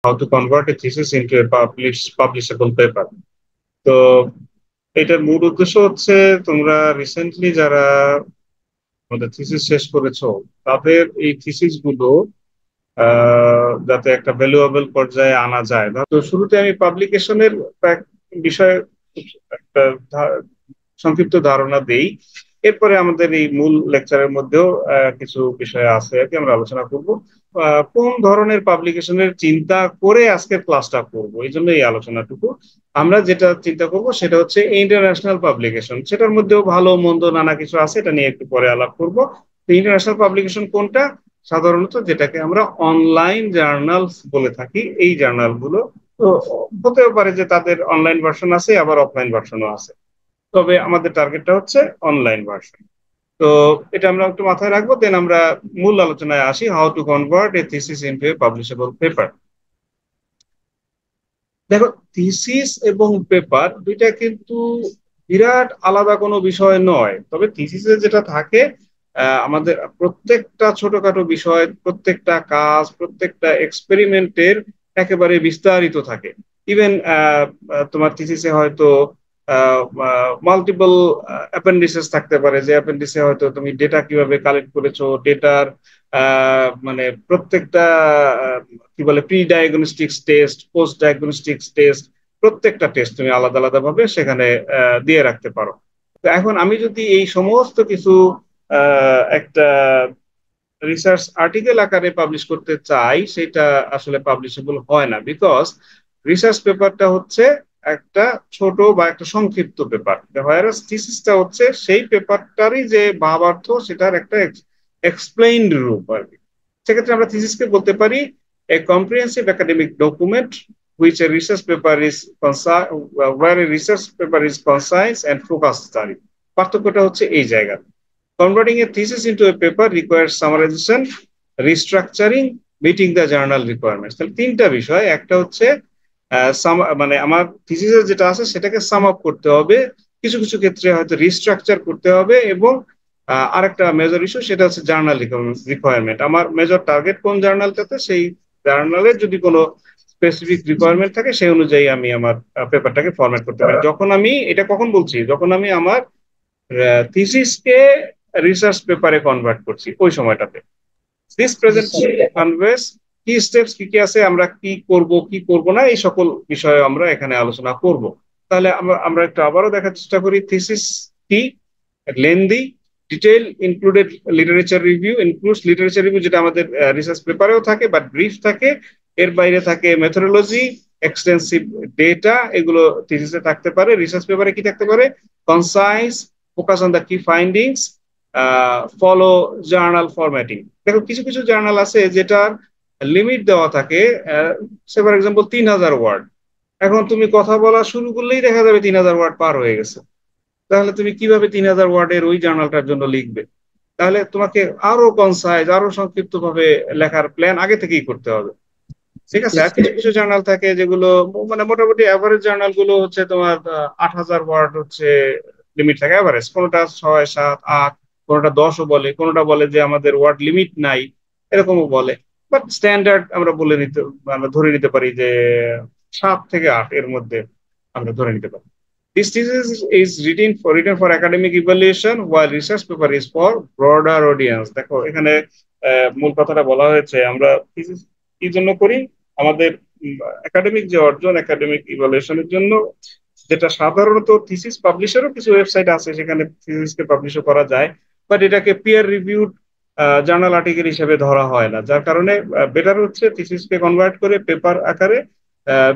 how to convert a thesis into a publishable paper. তো এটার মূল উদ্দেশ্য হচ্ছে তোমরা রিসেন্টলি যারা আমাদের থিসিস শেষ করেছো তাদের এই থিসিস গুলো যাতে একটা ভ্যালুয়েবল পর্যায়ে আনা যায়। তো শুরুতে আমি পাবলিকেশনের বিষয়ে একটা সংক্ষিপ্ত ধারণা দেই, এরপরে আমাদের এই মূল লেকচারের মধ্যেও কিছু বিষয় আছে আর কি আমরা আলোচনা করব। কোন ধরনের পাবলিকেশনের চিন্তা করে আজকের ক্লাসটা করব, এই জন্য এই আলোচনাটুকু। আমরা যেটা চিন্তা করব সেটা হচ্ছে ইন্টারন্যাশনাল পাবলিকেশন, সেটার মধ্যেও ভালো মন্দ নানা কিছু আছে, এটা নিয়ে একটু পরে আলাপ করব। ইন্টারন্যাশনাল পাবলিকেশন কোনটা? সাধারণত যেটাকে আমরা অনলাইন জার্নালস বলে থাকি, এই জার্নাল গুলো। তো হতেও পারে যে তাদের অনলাইন ভার্সন আছে, আবার অফলাইন ভার্সনও আছে, তবে আমাদের টার্গেটটা হচ্ছে অনলাইন ভার্সন। তো এটা আমরা একটু মাথায় রাখবো, দেন আমরা মূল আলোচনায় আসি, how to convert a thesis into a publishable paper. দেখো, থিসিস এবং পেপার দুইটা কিন্তু বিরাট আলাদা কোনো বিষয় নয়, তবে থিসিসে যেটা থাকে আমাদের প্রত্যেকটা ছোটখাটো বিষয়, প্রত্যেকটা কাজ, প্রত্যেকটা এক্সপেরিমেন্টের একেবারে বিস্তারিত থাকে। ইভেন তোমার থিসিসে হয়তো মাল্টিপল অ্যাপেন্ডিসেস থাকতে পারে, যে অ্যাপেন্ডিসে হয়তো তুমি ডেটা কিভাবে কালেক্ট করেছো, ডেটার মানে প্রত্যেকটা আহ, কি বলে pre diagnostics test, post diagnostics test, প্রত্যেকটা টেস্ট তুমি আলাদা আলাদা ভাবে সেখানে দিয়ে রাখতে পারো। তো এখন আমি যদি এই সমস্ত কিছু একটা রিসার্চ আর্টিকেল আকারে পাবলিশ করতে চাই, সেটা আসলে পাবলিশেবল হয় না, বিকজ রিসার্চ পেপারটা হচ্ছে একটা ছোট বা একটা সংক্ষিপ্ত পেপার, হোয়ারাস থিসিসটা হচ্ছে সেই পেপারটারই যে ভাবার্থ সেটার একটা এক্সপ্লেইনড রূপ আর কি। সেক্ষেত্রে আমরা থিসিসকে বলতে পারি এ comprehensive academic document which a research paper is where a research paper is concise and focused study। পার্থক্যটা হচ্ছে এই জায়গা। Converting a thesis into a paper requires summarization, restructuring, meeting the journal requirements। তাহলে তিনটা বিষয়, একটা হচ্ছে মানে আমার থিসিসে যেটা আছে সেটাকে সাম আপ করতে হবে, কিছু কিছু ক্ষেত্রে হয়তো রিস্ট্রাকচার করতে হবে, এবং আরেকটা মেজর ইস্যু সেটা হচ্ছে জার্নাল রিকোয়ারমেন্ট। আমার মেজর টার্গেট কোন জার্নালটাতে, সেই জার্নালের যদি কোনো স্পেসিফিক রিকোয়ারমেন্ট থাকে সেই অনুযায়ী আমি আমার পেপারটাকে ফরম্যাট করতে পারি। যখন আমি এটা কখন বলছি, যখন আমি আমার থিসিসকে রিসার্চ পেপারে কনভার্ট করছি ওই সময়টাতে। দিস প্রেজেন্টেশন কনভেস কি স্টেপস কি কি আছে, আমরা কি করব কি করব না, এই সকল বিষয়ে আমরা এখানে আলোচনা করব। তাহলে আমরা একটু আবারও দেখার চেষ্টা করি থিসিস কি। Lengthy, detail included literature review, includes literature review, যেটা আমাদের রিসার্চ পেপারেও থাকে বাট ব্রিফ থাকে। এর বাইরে থাকে মেথোডোলজি, এক্সটেন্সিভ ডেটা, এগুলো থিসিসে থাকতে পারে। রিসার্চ পেপারে কি থাকতে পারে? কনসাইজ, ফোকাস অন দ্য কি ফাইন্ডিংস, ফলো জার্নাল ফরম্যাটিং। দেখো, কিছু কিছু জার্নাল আছে যেটার লিমিট দেওয়া থাকে, সে ফর এক্সাম্পল 3000 ওয়ার্ড। এখন তুমি কথা বলা শুরু করলেই দেখা যাবে 3000 ওয়ার্ড পার হয়ে গেছে। তাহলে তুমি কিভাবে 3000 ওয়ার্ডের ওই জার্নালটার জন্য লিখবে? তাহলে তোমাকে আরো কনসাইজ, আরো সংক্ষিপ্ত ভাবে লেখার প্ল্যান আগে থেকেই করতে হবে। ঠিক আছে। আর কিছু কিছু জার্নাল থাকে যেগুলো মানে মোটামুটি অ্যাভারেজ জার্নাল গুলো হচ্ছে তোমার 8000 ওয়ার্ড হচ্ছে লিমিট থাকে অ্যাভারেজ, কোনোটা 6, 7, 8, কোনোটা 10ও বলে, কোনোটা বলে যে আমাদের ওয়ার্ড লিমিট নাই, এরকমও বলে। বাট স্ট্যান্ডার্ড আমরা আমরা ধরে নিতে পারি যে 7 থেকে 8 এর মধ্যে আমরা ধরে নিতে পারি। This thesis is written for academic evaluation, while research paper is for broader audience। দেখো, এখানে মূল কথাটা বলা হয়েছে, আমরা থিসিস কি জন্য করি? আমাদের একাডেমিক যে অর্জন, একাডেমিক ইভালুয়েশনের জন্য, যেটা সাধারণত থিসিস পাবলিশেরও কিছু ওয়েবসাইট আছে সেখানে থিসিসকে পাবলিশও করা যায়, বাট এটাকে পিয়ার রিভিউড জার্নাল আর্টিকেল হিসেবে ধরা হয় না, যার কারণে বেটার হচ্ছে থিসিসকে কনভার্ট করে পেপার আকারে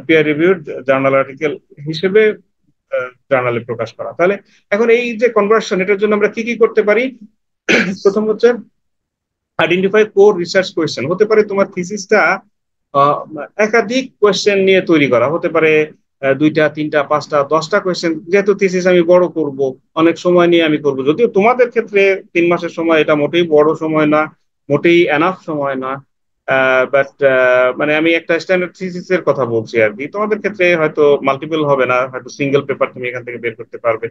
পিয়ার রিভিউড জার্নাল আর্টিকেল হিসেবে জার্নালে প্রকাশ করা। তাহলে এখন এই যে কনভার্সন, এটার জন্য আমরা কি কি করতে পারি? প্রথম হচ্ছে আইডেন্টিফাই কোর রিসার্চ কোয়েশ্চেন। হতে পারে তোমার থিসিসটা একাধিক কোয়েশ্চেন নিয়ে তৈরি করা, হতে পারে 2টা, 3টা, 5টা, 10টা কোয়েশ্চেন। যেহেতু থিসিস আমি বড় করব, অনেক সময় নিয়ে আমি করব, যদিও তোমাদের ক্ষেত্রে 3 মাসের সময় এটা মোটেই বড় সময় না, মোটেই এনাফ সময় না। বাট মানে আমি একটা স্ট্যান্ডার্ড থিসিস এর কথা বলছি আর কি। তোমাদের ক্ষেত্রে হয়তো মাল্টিপল হবে না, হয়তো সিঙ্গেল পেপার তুমি এখান থেকে বের করতে পারবে।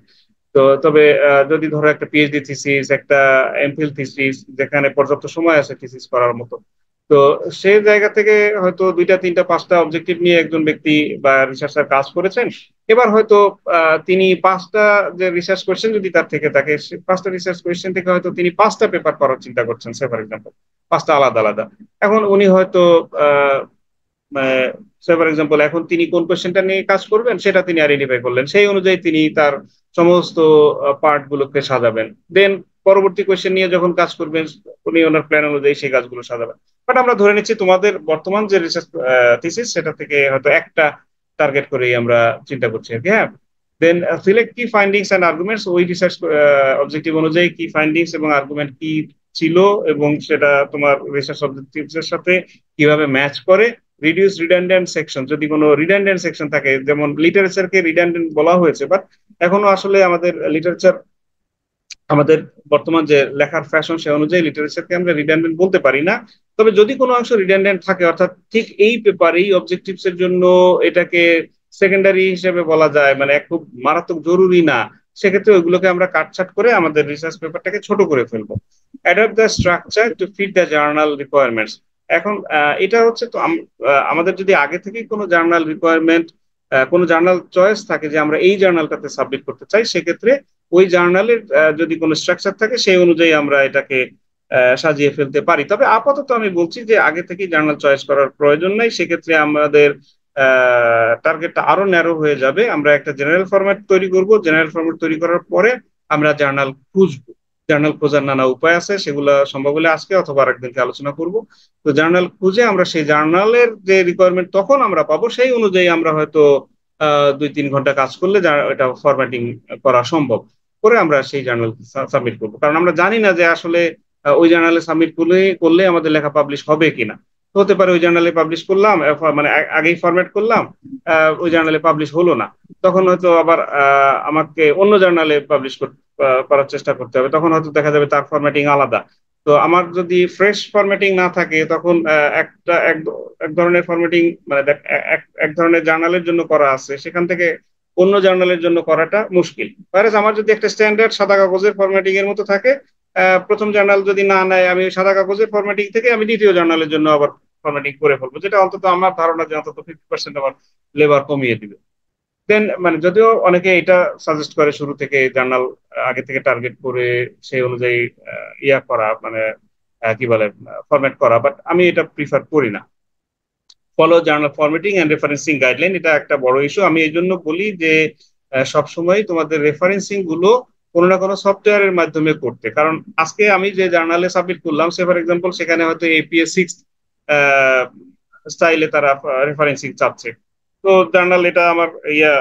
তো তবে যদি ধরো একটা পিএইচডি থিসিস, একটা এমফিল থিসিস, যেখানে পর্যাপ্ত সময় আছে থিসিস করার মতো, তো সেই জায়গা থেকে হয়তো দুইটা তিনটা পাঁচটা অবজেক্টিভ নিয়ে একজন ব্যক্তি বা রিসার্চার কাজ করেছেন। এবার হয়তো তিনি পাঁচটা যে রিসার্চ কোয়েশ্চেন যদি তার থেকে থাকে, পাঁচটা রিসার্চ কোয়েশ্চেন থেকে হয়তো তিনি পাঁচটা পেপার করার চিন্তা করছেন, সে ফর এক্সাম্পল পাঁচটা আলাদা আলাদা। এখন উনি হয়তো আহ সে ফর এক্সাম্পল এখন তিনি কোন কোয়েশ্চেনটা নিয়ে কাজ করবেন সেটা তিনি আইডেন্টিফাই করলেন, সেই অনুযায়ী তিনি তার সমস্ত পার্ট গুলোকে সাজাবেন। দেন পরবর্তী কোয়েশ্চেন নিয়ে যখন কাজ করবেন উনি ওনার প্ল্যান অনুযায়ী সেই কাজগুলো সাজাবেন। বাট আমরা ধরে নিচ্ছি তোমাদের বর্তমান যে রিসার্চ থিসিস সেটা থেকে হয়তো একটা টার্গেট করেই আমরা চিন্তা করছি আর কি। হ্যাঁ, দেন সিলেক্ট কি ফাইন্ডিংস এন্ড আর্গুমেন্টস, ওই রিসার্চ অবজেক্টিভ অনুযায়ী কি ফাইন্ডিংস এবং আর্গুমেন্ট কি ছিল এবং সেটা তোমার রিসার্চ অবজেক্টিভস এর সাথে কিভাবে ম্যাচ করে। রিডিউস রিডান্ডেন্ট সেকশন, যদি কোনো রিডান্ডেন্ট সেকশন থাকে, যেমন লিটারেচারকে রিডান্ডেন্ট বলা হয়েছে বাট এখনো আসলে আমাদের লিটারেচার, আমাদের বর্তমান যে লেখার ফ্যাশন সে অনুযায়ী লিটারেচারকে আমরা রিডান্ডেন্ট বলতে পারি না। তবে যদি কোনো অংশ রিডান্ডেন্ট থাকে, অর্থাৎ ঠিক এই পেপার এই অবজেক্টিভস এর জন্য এটাকে সেকেন্ডারি হিসেবে বলা যায়, মানে খুব মারাত্মক জরুরি না, সেক্ষেত্রে ওইগুলোকে আমরা কাটছাট করে আমাদের রিসার্চ পেপারটাকে ছোট করে ফেলবো। Adapt the structure to fit the journal requirements. এখন এটা হচ্ছে তো আমাদের যদি আগে থেকেই কোনো জার্নাল রিকোয়ারমেন্ট, কোনো জার্নাল চয়েস থাকে যে আমরা এই জার্নালটাতে সাবমিট করতে চাই, সেক্ষেত্রে ওই জার্নালের যদি কোনো স্ট্রাকচার থাকে সেই অনুযায়ী আমরা এটাকে সাজিয়ে ফেলতে পারি। তবে আপাতত আমি বলছি যে আগে থেকে জার্নাল চয়েস করার প্রয়োজন নাই, সেক্ষেত্রে আমাদের টার্গেটটা আরো ন্যারো হয়ে যাবে। আমরা একটা জেনারেল ফরম্যাট তৈরি করব, জেনারেল ফরম্যাট তৈরি করার পরে আমরা জার্নাল খুঁজবো। জার্নাল খোঁজার নানা উপায় আছে, সেগুলো সম্ভব হলে আজকে অথবা আরেকদিনকে আলোচনা করব। তো জার্নাল খুঁজে আমরা সেই জার্নালের যে রিকোয়ারমেন্ট তখন আমরা পাবো, সেই অনুযায়ী আমরা হয়তো 2-3 ঘন্টা কাজ করলে এটা ফরম্যাটিং করা সম্ভব, করে আমরা সেই জার্নাল সাবমিট করবো। কারণ আমরা জানি না যে আসলে ওই জার্নালে সাবমিট করলে করলে আমাদের লেখা পাবলিশ হবে কিনা। হতে পারে ওই জার্নালে পাবলিশ করলাম, মানে আগেই ফরম্যাট করলাম, ওই জার্নালে পাবলিশ হলো না, তখন হয়তো আবার আমাকে অন্য জার্নালে পাবলিশ করার চেষ্টা করতে হবে, তখন হয়তো দেখা যাবে তার ফরম্যাটিং আলাদা। তো আমার যদি ফ্রেশ ফরম্যাটিং না থাকে তখন একটা এক ধরনের ফরম্যাটিং, মানে এক ধরনের জার্নালের জন্য করা আছে, সেখান থেকে অন্য জার্নালের জন্য করাটা মুশকিল। whereas আমার যদি একটা স্ট্যান্ডার্ড সাদা কাগজের ফরম্যাটিং এর মতো থাকে, প্রথম জার্নাল যদি না নেয়, আমি সাদা কাগজের ফরম্যাটিং থেকে আমি দ্বিতীয় জার্নালের জন্য আবার ফরম্যাটিং করে ফেলবো, যেটা অন্তত আমার ধারণা যে অন্তত 50% আমার লেবার কমিয়ে দিবে। দেন মানে যদিও অনেকে এটা সাজেস্ট করে শুরু থেকে জার্নাল আগে থেকে টার্গেট করে সেই অনুযায়ী ইয়া করা, মানে কি বলে ফরম্যাট করা, বাট আমি এটা প্রিফার করি না। Follow journal formatting and referencing guideline, এটা একটা বড় ইস্যু। আমি এই জন্য বলি যে সবসময় তোমাদের রেফারেন্সিং গুলো কোনো না কোনো সফটওয়্যারের মাধ্যমে করতে, কারণ আজকে আমি যে জার্নালে সাবমিট করলাম সে ফর এক্সাম্পল সেখানে হয়তো APA 6 স্টাইলে তারা রেফারেন্সিং চাচ্ছে। তো জার্নাল এটা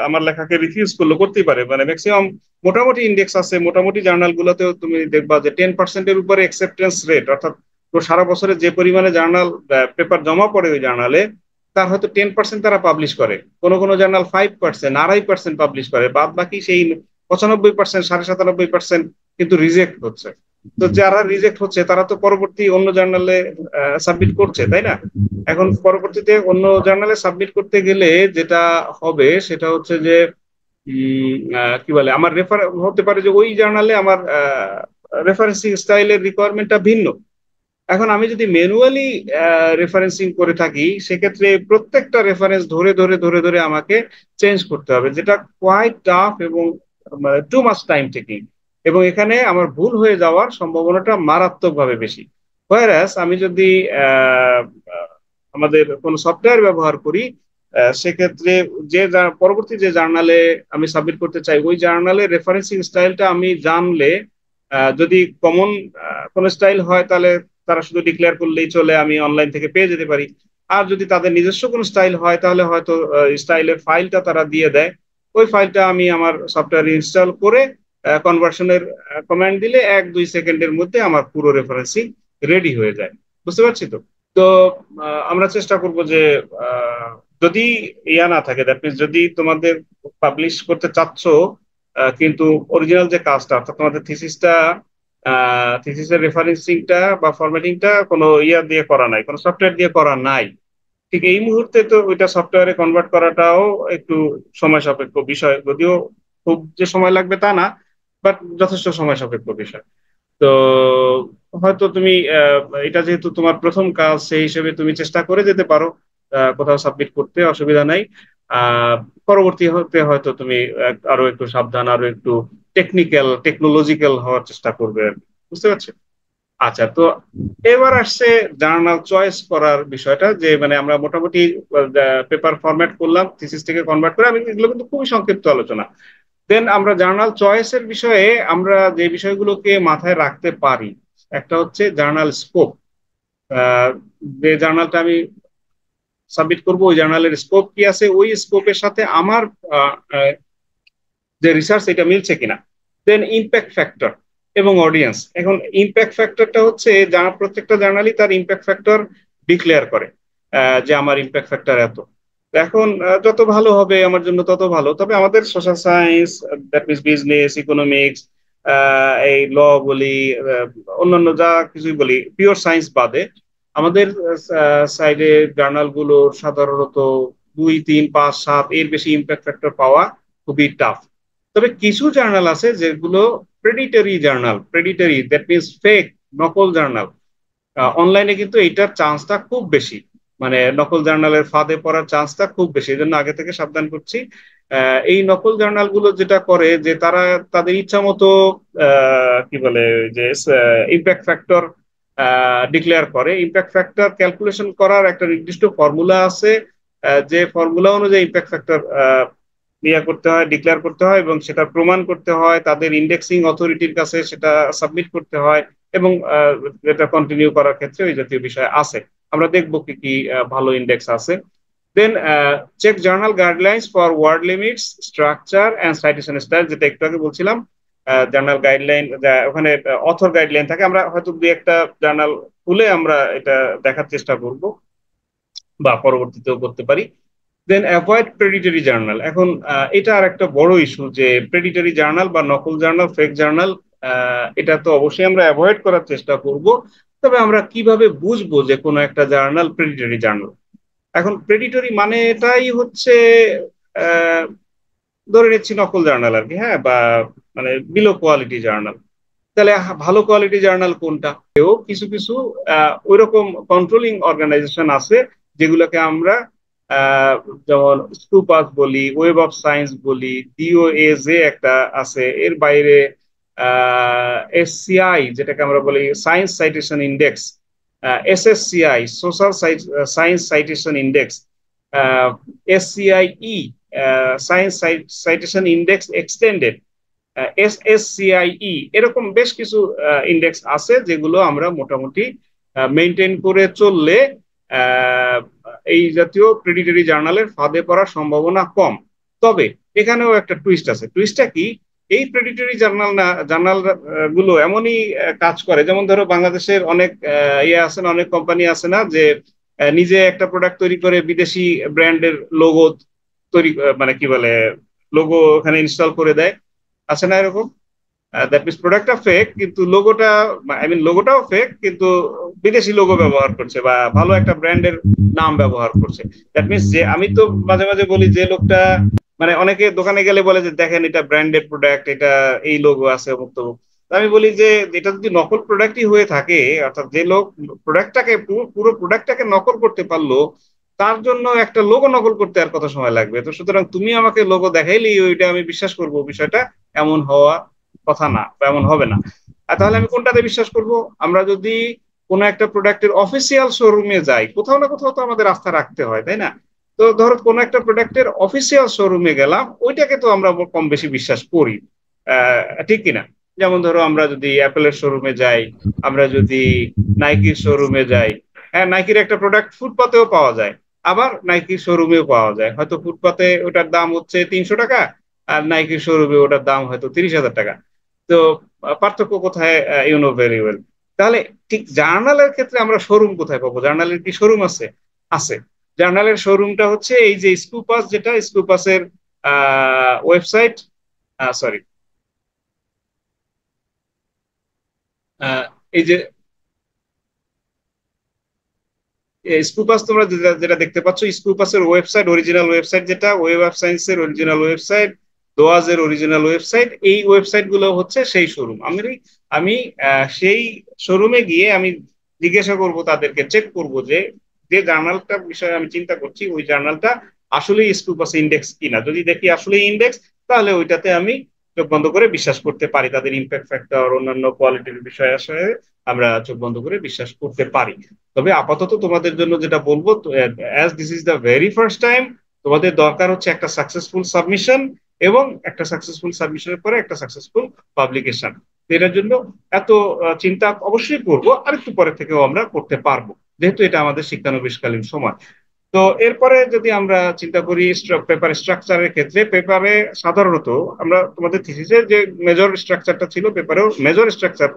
আমার লেখাকে রিফিউজ করতেই পারে, মানে ম্যাক্সিমাম মোটামুটি ইন্ডেক্স আছে, মোটামুটি জার্নাল গুলোতেও তুমি দেখবা যে 10%-এর উপরে অ্যাকসেপ্টেন্স রেট, অর্থাৎ তো সারা বছরে যে পরিমাণে জার্নাল পেপার জমা পড়ে ওই জার্নালে, তার হয়তো 10% তারা পাবলিশ করে, কোনো কোনো জার্নাল 5%, 2.5% পাবলিশ করে, বাদ বাকি সেই 95%, 97.5% কিন্তু রিজেক্ট হচ্ছে। তো যারা রিজেক্ট হচ্ছে তারা তো পরবর্তী অন্য জার্নালে সাবমিট করছে, তাই না? এখন পরবর্তীতে অন্য জার্নালে সাবমিট করতে গেলে যেটা হবে সেটা হচ্ছে যে কি বলে, আমার রেফার হতে পারে যে ওই জার্নালে আমার রেফারেন্সিং স্টাইলের রিকোয়ারমেন্টটা ভিন্ন। এখন আমি যদি ম্যানুয়ালি রেফারেন্সিং করে থাকি, সেক্ষেত্রে প্রত্যেকটা রেফারেন্স ধরে ধরে ধরে ধরে আমাকে চেঞ্জ করতে হবে, যেটা কোয়াইট টাফ এবং টু মাচ টাইম টেকিং, এবং এখানে আমার ভুল হয়ে যাওয়ার সম্ভাবনাটা মারাত্মকভাবে বেশি। হোয়ারাস আমি যদি আহ, আমাদের কোনো সফটওয়্যার ব্যবহার করি, সেক্ষেত্রে পরবর্তী যে জার্নালে আমি সাবমিট করতে চাই ওই জার্নালের রেফারেন্সিং স্টাইলটা আমি জানলে, যদি কমন কোন স্টাইল হয় তাহলে তারা শুধু ডিক্লেয়ার করলেই চলে, আমি অনলাইন থেকে পেয়ে যেতে পারি। আর যদি তাদের নিজস্ব কোনো স্টাইল হয় তাহলে হয়তো স্টাইলের ফাইলটা তারা দিয়ে দেয়, ওই ফাইলটা আমি আমার সফটওয়্যারে ইনস্টল করে কনভার্সনের কমান্ড দিলে 1-2 সেকেন্ডের মধ্যে আমার পুরো রেফারেন্সিং রেডি হয়ে যায়। বুঝতে পারছি তো? তো আমরা চেষ্টা করব যে আহ, যদি ইয়া না থাকে, দ্যাট মিনস যদি তোমাদের পাবলিশ করতে চাচ্ছ কিন্তু অরিজিনাল যে কাজটা, অর্থাৎ তোমাদের থিসিসের রেফারেন্সিংটা বা ফরম্যাটিংটা কোনো ইয়া দিয়ে করা নাই, কোনো সফটওয়্যার দিয়ে করা নাই, ঠিক এই মুহূর্তে তো ওইটা সফটওয়্যারে কনভার্ট করাটাও একটু সময় সাপেক্ষ বিষয়, যদিও খুব যে সময় লাগবে তা না, বাট যথেষ্ট সময় সাপেক্ষ বিষয়। তো হয়তো তুমি এটা যেহেতু তোমার প্রথম কাজ সেই হিসেবে তুমি চেষ্টা করে যেতে পারো, কোথাও সাবমিট করতে অসুবিধা নাই। আহ পরবর্তী হতে হয়তো তুমি আরো একটু সাবধান, আরো একটু টেকনোলজিক্যাল হওয়ার চেষ্টা করবে আর কি। বুঝতে পারছো? আচ্ছা, তো এবার আসছে জার্নাল চয়েস করার বিষয়টা, যে মানে আমরা মোটামুটি পেপার ফরম্যাট করলাম, থিসিস থেকে কনভার্ট করে, আমি এগুলো কিন্তু খুবই সংক্ষিপ্ত আলোচনা। দেন আমরা জার্নাল চয়েসের বিষয়ে আমরা যে বিষয়গুলোকে মাথায় রাখতে পারি, একটা হচ্ছে জার্নাল স্কোপ। যে জার্নালটা আমি সাবমিট করব, ওই জার্নালের স্কোপ কি আছে, ওই স্কোপের সাথে আমার আহ, আহ, যে রিসার্চ এটা মিলছে কিনা। দেন ইম্প্যাক্ট ফ্যাক্টর এবং অডিয়েন্স। এখন ইম্প্যাক্ট ফ্যাক্টরটা হচ্ছে প্রত্যেকটা জার্নালই তার ইম্প্যাক্ট ফ্যাক্টর ডিক্লেয়ার করে, যে আমার ইম্প্যাক্ট ফ্যাক্টর এত। তো এখন যত ভালো হবে আমার জন্য তত ভালো, তবে আমাদের social science, that means business, economics, এই ল বলি, আহ, অন্যান্য যা কিছুই বলি, পিওর সায়েন্স বাদে আমাদের সাইডে জার্নাল গুলোর সাধারণত 2, 3, 5, 7 এর বেশি ইম্প্যাক্ট ফ্যাক্টর পাওয়া খুবই টাফ। তবে কিছু জার্নাল আছে যেগুলো প্রেডিটারি জার্নাল, প্রেডিটারি দ্যাট মিনস ফেক, নকল জার্নাল। অনলাইনে কিন্তু এইটার চান্সটা খুব বেশি, মানে নকল জার্নালের ফাঁদে পড়ার চান্সটা খুব বেশি, এই জন্য আগে থেকে সাবধান করছি। এই নকল জার্নাল গুলো যেটা করে যে তারা তাদের ইচ্ছা মতো কি বলে যে ইম্প্যাক্ট ফ্যাক্টর ডিক্লেয়ার করে। ইম্প্যাক্ট ফ্যাক্টর ক্যালকুলেশন করার একটা নির্দিষ্ট ফর্মুলা আছে, যে ফর্মুলা অনুযায়ী ইম্প্যাক্ট ফ্যাক্টর ইয়া করতে হয়, ডিক্লেয়ার করতে হয়, এবং সেটা প্রমাণ করতে হয়, তাদের ইন্ডেক্সিং অথরিটির কাছে সেটা সাবমিট করতে হয়, এবং এটা কন্টিনিউ করার ক্ষেত্রে ওই জাতীয় বিষয় আছে। আমরা দেখবো কি কি ভালো ইন্ডেক্স আছে। Then check journal guidelines for word limits, structure and citation style, যেটা একটু আগে বলছিলাম। জার্নাল গাইডলাইন, ওখানে অথর গাইডলাইন থাকে, আমরা হয়তো দুই একটা জার্নাল খুলে আমরা এটা দেখার চেষ্টা করব, বা পরবর্তীতেও করতে পারি। দেন অ্যাভয়েড প্রেডিটারি জার্নাল। এখন এটা আর একটা বড় ইস্যু, যে প্রেডিটারি জার্নাল বা নকল জার্নাল, ফেক জার্নাল, এটা তো অবশ্যই আমরা অ্যাভয়েড করার চেষ্টা করব। তবে আমরা কিভাবে বুঝবো যে কোনো একটা জার্নাল প্রেডিটারি জার্নাল? এখন প্রেডিটরি মানে এটাই হচ্ছে, আহ, ধরে নিচ্ছি নকল জার্নাল আর কি, হ্যাঁ, বা মানে বিলো কোয়ালিটি জার্নাল। তাহলে ভালো কোয়ালিটি জার্নাল কোনটা? কিছু কিছু ওইরকম কন্ট্রোলিং অর্গানাইজেশন আছে যেগুলোকে আমরা আহ, যেমন স্কুপাস বলি, ওয়েব অফ সায়েন্স বলি, ডিওএজে একটা আছে, এর বাইরে এসসিআই যেটাকে আমরা বলি science citation index, SSCI social science citation index, SCIE science citation index extended, SSCIE, এরকম বেশ কিছু ইন্ডেক্স আছে যেগুলো আমরা মোটামুটি মেনটেন করে চললে আহ, এই জাতীয় প্রেডিটারি জার্নালের ফাঁদে পড়ার সম্ভাবনা কম। তবে এখানেও একটা টুইস্ট আছে। টুইস্টটা কি? এই প্রেডিটারি জার্নাল গুলো এমনই কাজ করে, যেমন ধরো বাংলাদেশের অনেক ইয়ে আছে না, অনেক কোম্পানি আছে না, যে নিজে একটা প্রোডাক্ট তৈরি করে বিদেশি ব্র্যান্ডের লোগো তৈরি, মানে কি বলে, লোগো ওখানে ইনস্টল করে দেয়, আছে না এরকম? দ্যাট মিনস প্রোডাক্টটা ফেক কিন্তু লোগোটা, আই মিন লোগোটাও ফেক কিন্তু বিদেশি লোগো ব্যবহার করছে, বা ভালো একটা ব্র্যান্ডের নাম ব্যবহার করছে। দ্যাট মিনস যে আমি তো মাঝে মাঝে বলি, যে লোকটা মানে অনেকে দোকানে গেলে বলে যে দেখেন এটা ব্র্যান্ডেড প্রোডাক্ট, এটা এই লোগো আছে অমুক তমুক। আমি বলি যে এটা যদি নকল প্রোডাক্টই হয়ে থাকে, অর্থাৎ যে লোক প্রোডাক্টটাকে পুরো প্রোডাক্টটাকে নকল করতে পারলো, তার জন্য একটা লোগো নকল করতে আর কত সময় লাগবে? তো সুতরাং তুমি আমাকে লোগো দেখাইলেই ওইটা আমি বিশ্বাস করব, বিষয়টা এমন হওয়া কথা না, বা এমন হবে না। আর তাহলে আমি কোনটাতে বিশ্বাস করব? আমরা যদি কোনো একটা প্রোডাক্টের অফিসিয়াল শোরুমে যাই, কোথাও না কোথাও তো আমাদের আস্থা রাখতে হয়, তাই না? তো ধরো কোনো একটা প্রোডাক্টের অফিসিয়াল শোরুমে গেলাম, ওইটাকে তো আমরা কম বেশি বিশ্বাস করি, ঠিক কিনা? যেমন ধরো আমরা যদি অ্যাপেলের শোরুমে যাই, আমরা যদি নাইকির শোরুমে যাই, হ্যাঁ, নাইকির একটা প্রোডাক্ট ফুটপাতেও পাওয়া যায়, আবার নাইকির শোরুমেও পাওয়া যায়। হয়তো ফুটপাতে ওটার দাম হচ্ছে 300 টাকা, আর নাইকির শোরুমে ওটার দাম হয়তো 30,000 টাকা। তো পার্থক্য কোথায়? You know very well. তাহলে ঠিক জার্নালের ক্ষেত্রে আমরা শোরুম কোথায় পাবো? জার্নালের কি শোরুম আছে? আছে। জার্নালের শোরুমটা হচ্ছে এই যে স্কুপাস, যেটা স্কুপাসের ওয়েবসাইট, সরি, এই যে স্কুপাস, তোমরা যেটা যেটা দেখতে পাচ্ছ, স্কুপাসের ওয়েবসাইট, অরিজিনাল ওয়েবসাইট, যেটা ওয়েব অফ সায়েন্সের অরিজিনাল ওয়েবসাইট, দোয়াজের অরিজিনাল ওয়েবসাইট, এই ওয়েবসাইট গুলো হচ্ছে সেই শোরুম। আমি আমি সেই শোরুমে গিয়ে আমি জিজ্ঞাসা করব, তাদেরকে চেক করব যে যে জার্নালটার বিষয়ে আমি চিন্তা করছি ওই জার্নালটা আসলে স্কুপাস ইন্ডেক্স কিনা। যদি দেখি আসলে ইন্ডেক্স, তাহলে ওইটাতে আমি চোখ বন্ধ করে বিশ্বাস করতে পারি, তাদের ইম্প্যাক্ট ফ্যাক্টর অন্যান্য কোয়ালিটির বিষয় আসলে আমরা চোখ বন্ধ করে বিশ্বাস করতে পারি। তবে আপাতত তোমাদের জন্য যেটা বলবো, as this is the very first time, তোমাদের দরকার হচ্ছে একটা সাকসেসফুল সাবমিশন, এবং একটা সাকসেসফুল সাবমিশনের পরে একটা সাকসেসফুল পাবলিকেশন। এটার জন্য এত চিন্তা অবশ্যই করবো, আরেকটু পরে থেকেও আমরা করতে পারবো, যেহেতু এটা আমাদের শিক্ষানবিশকালীন সময়। তো এরপরে যদি আমরা চিন্তা করি পেপার স্ট্রাকচারের ক্ষেত্রে, পেপারে সাধারণত আমরা তোমাদের থিসিসে যে মেজর স্ট্রাকচারটা ছিল, পেপারেও মেজর স্ট্রাকচার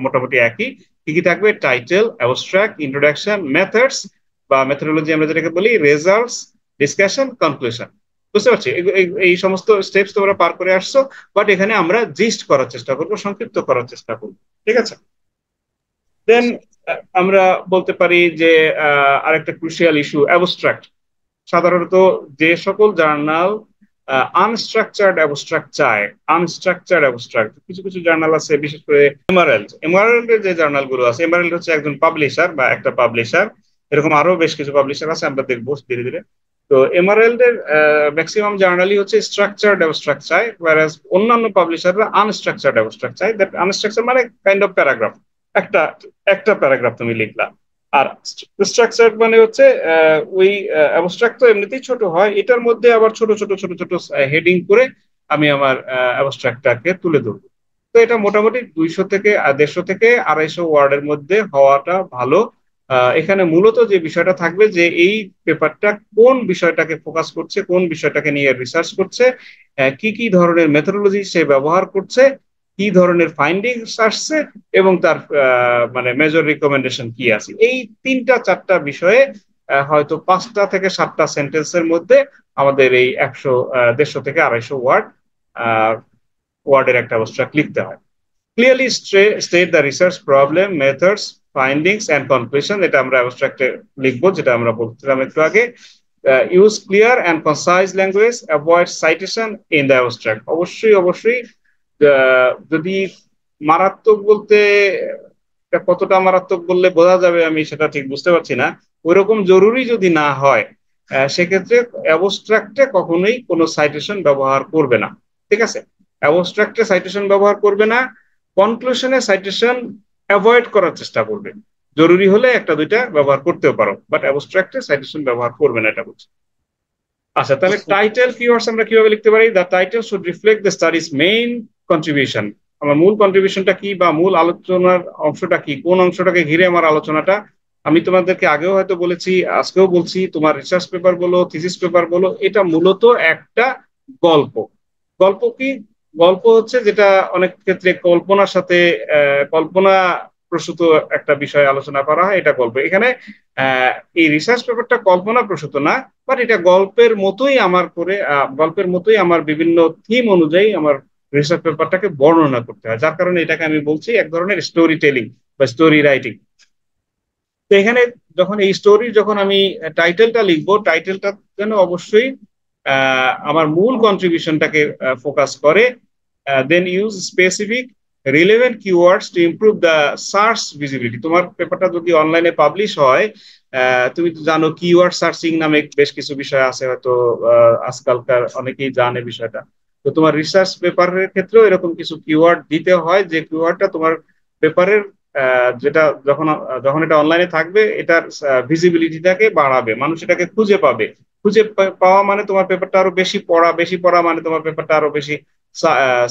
মোটামুটি একই। কি কি থাকবে? টাইটেল, অ্যাবস্ট্রাক্ট, ইন্ট্রোডাকশন, মেথডস বা মেথোডোলজি আমরা যেটাকে বলি, রেজাল্টস, ডিসকাশন, কনক্লুশন। বুঝতে পারছি এই সমস্ত স্টেপস তোমরা পার করে আসছো, বাট এখানে আমরা জিস্ট করার চেষ্টা করবো, সংক্ষিপ্ত করার চেষ্টা করবো। ঠিক আছে? দেন আমরা বলতে পারি যে আরেকটা ক্রুশিয়াল ইস্যু, অ্যাবস্ট্রাক্ট। সাধারণত যে সকল জার্নাল আনস্ট্রাকচার্ড অ্যাবস্ট্রাক্ট চায়, আনস্ট্রাকচার্ড অ্যাবস্ট্রাক্ট, কিছু কিছু জার্নাল আছে, বিশেষ করে এমারেল্ড। এমারেল্ডের যে জার্নাল গুলো আছে, এমারেল্ড হচ্ছে একজন পাবলিশার বা একটা পাবলিশার, এরকম আরো বেশ কিছু পাবলিশার আছে, আমরা দেখবো ধীরে ধীরে। তো এমারেল্ডের ম্যাক্সিমাম জার্নালই হচ্ছে স্ট্রাকচার্ড অ্যাবস্ট্রাক্ট চায়, ওয়ারাস অন্যান্য পাবলিশাররা আনস্ট্রাকচার্ড অ্যাবস্ট্রাক্ট চায়। দ্যাট আনস্ট্রাকচার মানে কাইন্ড অফ প্যারাগ্রাফ, একটা একটা প্যারাগ্রাফ তুমি লিখলা। আর স্ট্রাকচার মানে হচ্ছে ওই অ্যাবস্ট্রাক্ট তো এমনিতেই ছোট হয়, এটার মধ্যে আবার ছোট ছোট ছোট ছোট হেডিং করে আমি আমার অ্যাবস্ট্রাক্টটাকে তুলে ধরবো। তো এটা মোটামুটি 200 থেকে 150 থেকে 250 ওয়ার্ডের মধ্যে হওয়াটা ভালো। এখানে মূলত যে বিষয়টা থাকবে যে এই পেপারটা কোন বিষয়টাকে ফোকাস করছে, কোন বিষয়টাকে নিয়ে রিসার্চ করছে, কি কি ধরনের মেথোডোলজি সে ব্যবহার করছে, কি ধরনের ফাইন্ডিংস আসছে, এবং তার মানে মেজর রিকমেন্ডেশন কি আছে। এই 3-4টা বিষয়ে হয়তো 5টা থেকে 7টা সেন্টেন্সের মধ্যে আমাদের এই 150 থেকে 250 ওয়ার্ডের একটা অবস্ট্রাক্ট লিখতে হয়। Clearly state the research problem, methods, findings and conclusion, এটা আমরা অ্যাবস্ট্রাক্টে লিখবো, যেটা আমরা বলছিলাম একটু আগে। Use clear and concise language, avoid citation in the abstract. অবশ্যই অবশ্যই যদি মারাত্মক বলতে, কতটা মারাত্মক বললে বোঝা যাবে আমি সেটা ঠিক বুঝতে পারছি না, ওইরকম জরুরি যদি না হয়, সেক্ষেত্রে অ্যাবস্ট্রাক্টে কখনোই কোনো সাইটেশন ব্যবহার করবে না। ঠিক আছে? অ্যাবস্ট্রাক্টে সাইটেশন ব্যবহার করবে না, কনক্লুশনে সাইটেশন অ্যাভয়েড করার চেষ্টা করবে। জরুরি হলে একটা দুইটা ব্যবহার করতেও পারো, বাট অ্যাবস্ট্রাক্টে সাইটেশন ব্যবহার করবে না, এটা বলছি। আচ্ছা, তাহলে টাইটেল কিওয়ার্ডস আমরা কিভাবে লিখতে পারি? The title should reflect the studies main contribution. আমার মূল কন্ট্রিবিউশনটা কি বা মূল আলোচনার অংশটা কি, কোন অংশটাকে ঘিরে আমার আলোচনাটা। আমি তোমাদেরকে আগেও হয়তো বলেছি, আজকেও বলছি, তোমার রিসার্চ পেপার বলো, থিসিস পেপার বলো, এটা মূলত একটা গল্প। গল্প কি? গল্প হচ্ছে যেটা অনেক ক্ষেত্রে কল্পনার সাথে কল্পনা প্রসূত একটা বিষয় আলোচনা করা হয়, এটা গল্প। এখানে আহ এই রিসার্চ পেপারটা কল্পনা প্রসূত না, বাট এটা গল্পের মতোই আমার করে, গল্পের মতোই আমার বিভিন্ন থিম অনুযায়ী আমার রিসার্চ পেপারটাকে বর্ণনা করতে হয়, যার কারণে এটাকে আমি বলছি এক ধরনের স্টোরি টেলিং বা স্টোরি রাইটিং। তো এখানে যখন এই স্টোরি, যখন আমি টাইটেলটা লিখবো, টাইটেলটা যেন অবশ্যই আমার মূল কন্ট্রিবিউশনটাকে ফোকাস করে। Then use specific relevant keywords to improve the search visibility. তোমার পেপারটা যদি অনলাইনে পাবলিশ হয়, তুমি তো জানো কিওয়ার্ড সার্চিং নামে বেশ কিছু বিষয় আছে, হয়তো আজকালকার অনেকেই জানে বিষয়টা। তো তোমার রিসার্চ পেপারের ক্ষেত্রেও এরকম কিছু কিওয়ার্ড দিতে হয়, যে কিওয়ার্ডটা তোমার পেপারের যেটা যখন যখন এটা অনলাইনে থাকবে, এটার ভিজিবিলিটিটাকে বাড়াবে, মানুষ এটাকে খুঁজে পাবে। খুঁজে পাওয়া মানে তোমার পেপারটা আরো বেশি পড়া, বেশি পড়া মানে তোমার পেপারটা আরো বেশি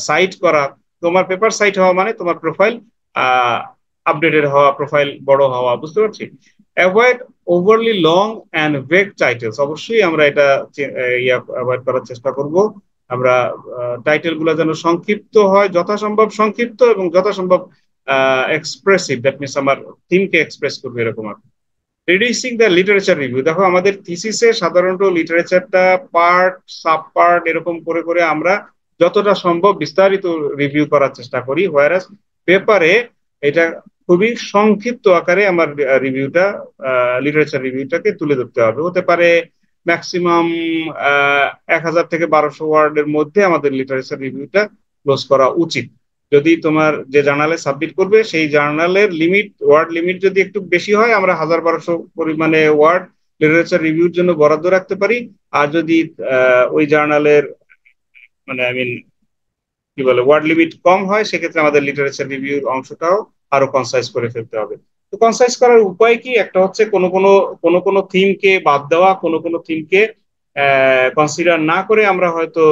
সাইট করা, তোমার পেপার সাইট হওয়া মানে তোমার প্রোফাইল আপডেটেড হওয়া, প্রোফাইল বড় হওয়া। বুঝতে পারছি? Avoid overlay long and vague titles. অবশ্যই আমরা এটা অ্যাভয়েড করার চেষ্টা করব। আমরা টাইটেল গুলো যেন সংক্ষিপ্ত হয়, যথাসম্ভব সংক্ষিপ্ত এবং যথাসম্ভব এক্সপ্রেসিভ, দ্যাট মিনস আমার থিমকে এক্সপ্রেস করবে এরকম। Reducing the literature review. দেখো, আমাদের থিসিসে সাধারণত লিটারেচারটা পার্ট, সাব পার্ট এরকম করে করে আমরা যতটা সম্ভব বিস্তারিত রিভিউ করার চেষ্টা করি, হোয়ারাস পেপারে এটা খুবই সংক্ষিপ্ত আকারে আমার রিভিউটা, লিটারেচার রিভিউটাকে তুলে ধরতে হবে। হতে পারে ম্যাক্সিমাম 1000 থেকে 1200 ওয়ার্ডের মধ্যে আমাদের লিটারেচার রিভিউটা ক্লোজ করা উচিত। যদি তোমার যে জার্নালে সাবমিট করবে সেই জার্নালের লিমিট, ওয়ার্ড লিমিট যদি একটু বেশি হয়, আমরা 1000-1200 পরিমাণে ওয়ার্ড লিটারেচার রিভিউর জন্য বরাদ্দ রাখতে পারি। আর যদি ওই জার্নালের মানে আই মিন কি বলে ওয়ার্ড লিমিট কম হয়, সেক্ষেত্রে আমাদের লিটারেচার রিভিউর অংশটাও আরো কনসাইজ করে ফেলতে হবে। তো কনসাইজ করার উপায় কি? একটা হচ্ছে কোনো থিমকে বাদ দেওয়া, কোনো থিমকে কনসিডার না করে আমরা হয়তো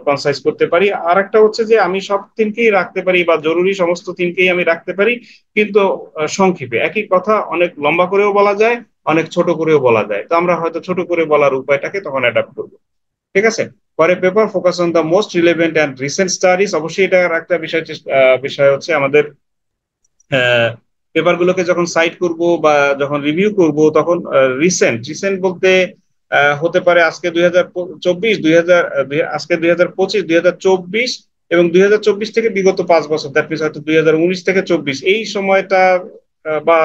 কনসাইজ করতে পারি। আর একটা হচ্ছে যে আমি সব থিমকেই রাখতে পারি বা জরুরি সমস্ত থিমকেই আমি রাখতে পারি, কিন্তু সংক্ষেপে। একই কথা অনেক লম্বা করেও বলা যায়, অনেক ছোট করেও বলা যায়। তো আমরা হয়তো ছোট করে বলার উপায়টাকে তখন অ্যাডাপ্ট করবো। ঠিক আছে। পরে paper focus on the most relevant and recent studies. অবশ্যই এটা একটা বিষয় হচ্ছে আমাদের পেপার গুলোকে যখন সাইট করব বা যখন রিভিউ করব, তখন রিসেন্ট রিসেন্ট বলতে হতে পারে আজকে 2024, আজকে 2025, 2024 এবং 2024 থেকে বিগত 5 বছর, দ্যাট মিনস হয়তো 2019 থেকে 24 এই সময়টা, বা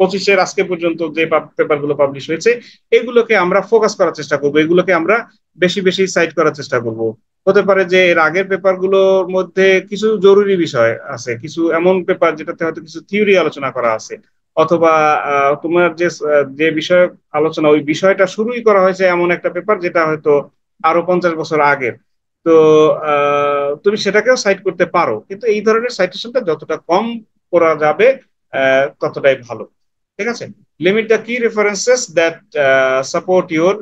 25-এর আজকে পর্যন্ত যে পেপার গুলো পাবলিশ হয়েছে, এগুলোকে আমরা ফোকাস করার চেষ্টা করব, এগুলোকে আমরা বেশি বেশি সাইট করার চেষ্টা করব। হতে পারে যে এর আগের পেপার গুলোর মধ্যে কিছু জরুরি বিষয় আছে, কিছু এমন পেপার যেটাতে হয়তো কিছু থিওরি আলোচনা করা আছে, অথবা তোমার যে বিষয় আলোচনা, ওই বিষয়টা শুরুই করা হয়েছে এমন একটা পেপার যেটা হয়তো আরো 50 বছর আগের। তো তুমি সেটাকেও সাইট করতে পারো, কিন্তু এই ধরনের সাইটেশনটা যতটা কম করা যাবে ততটাই ভালো। ঠিক আছে। লিমিট দ্য কি references that support your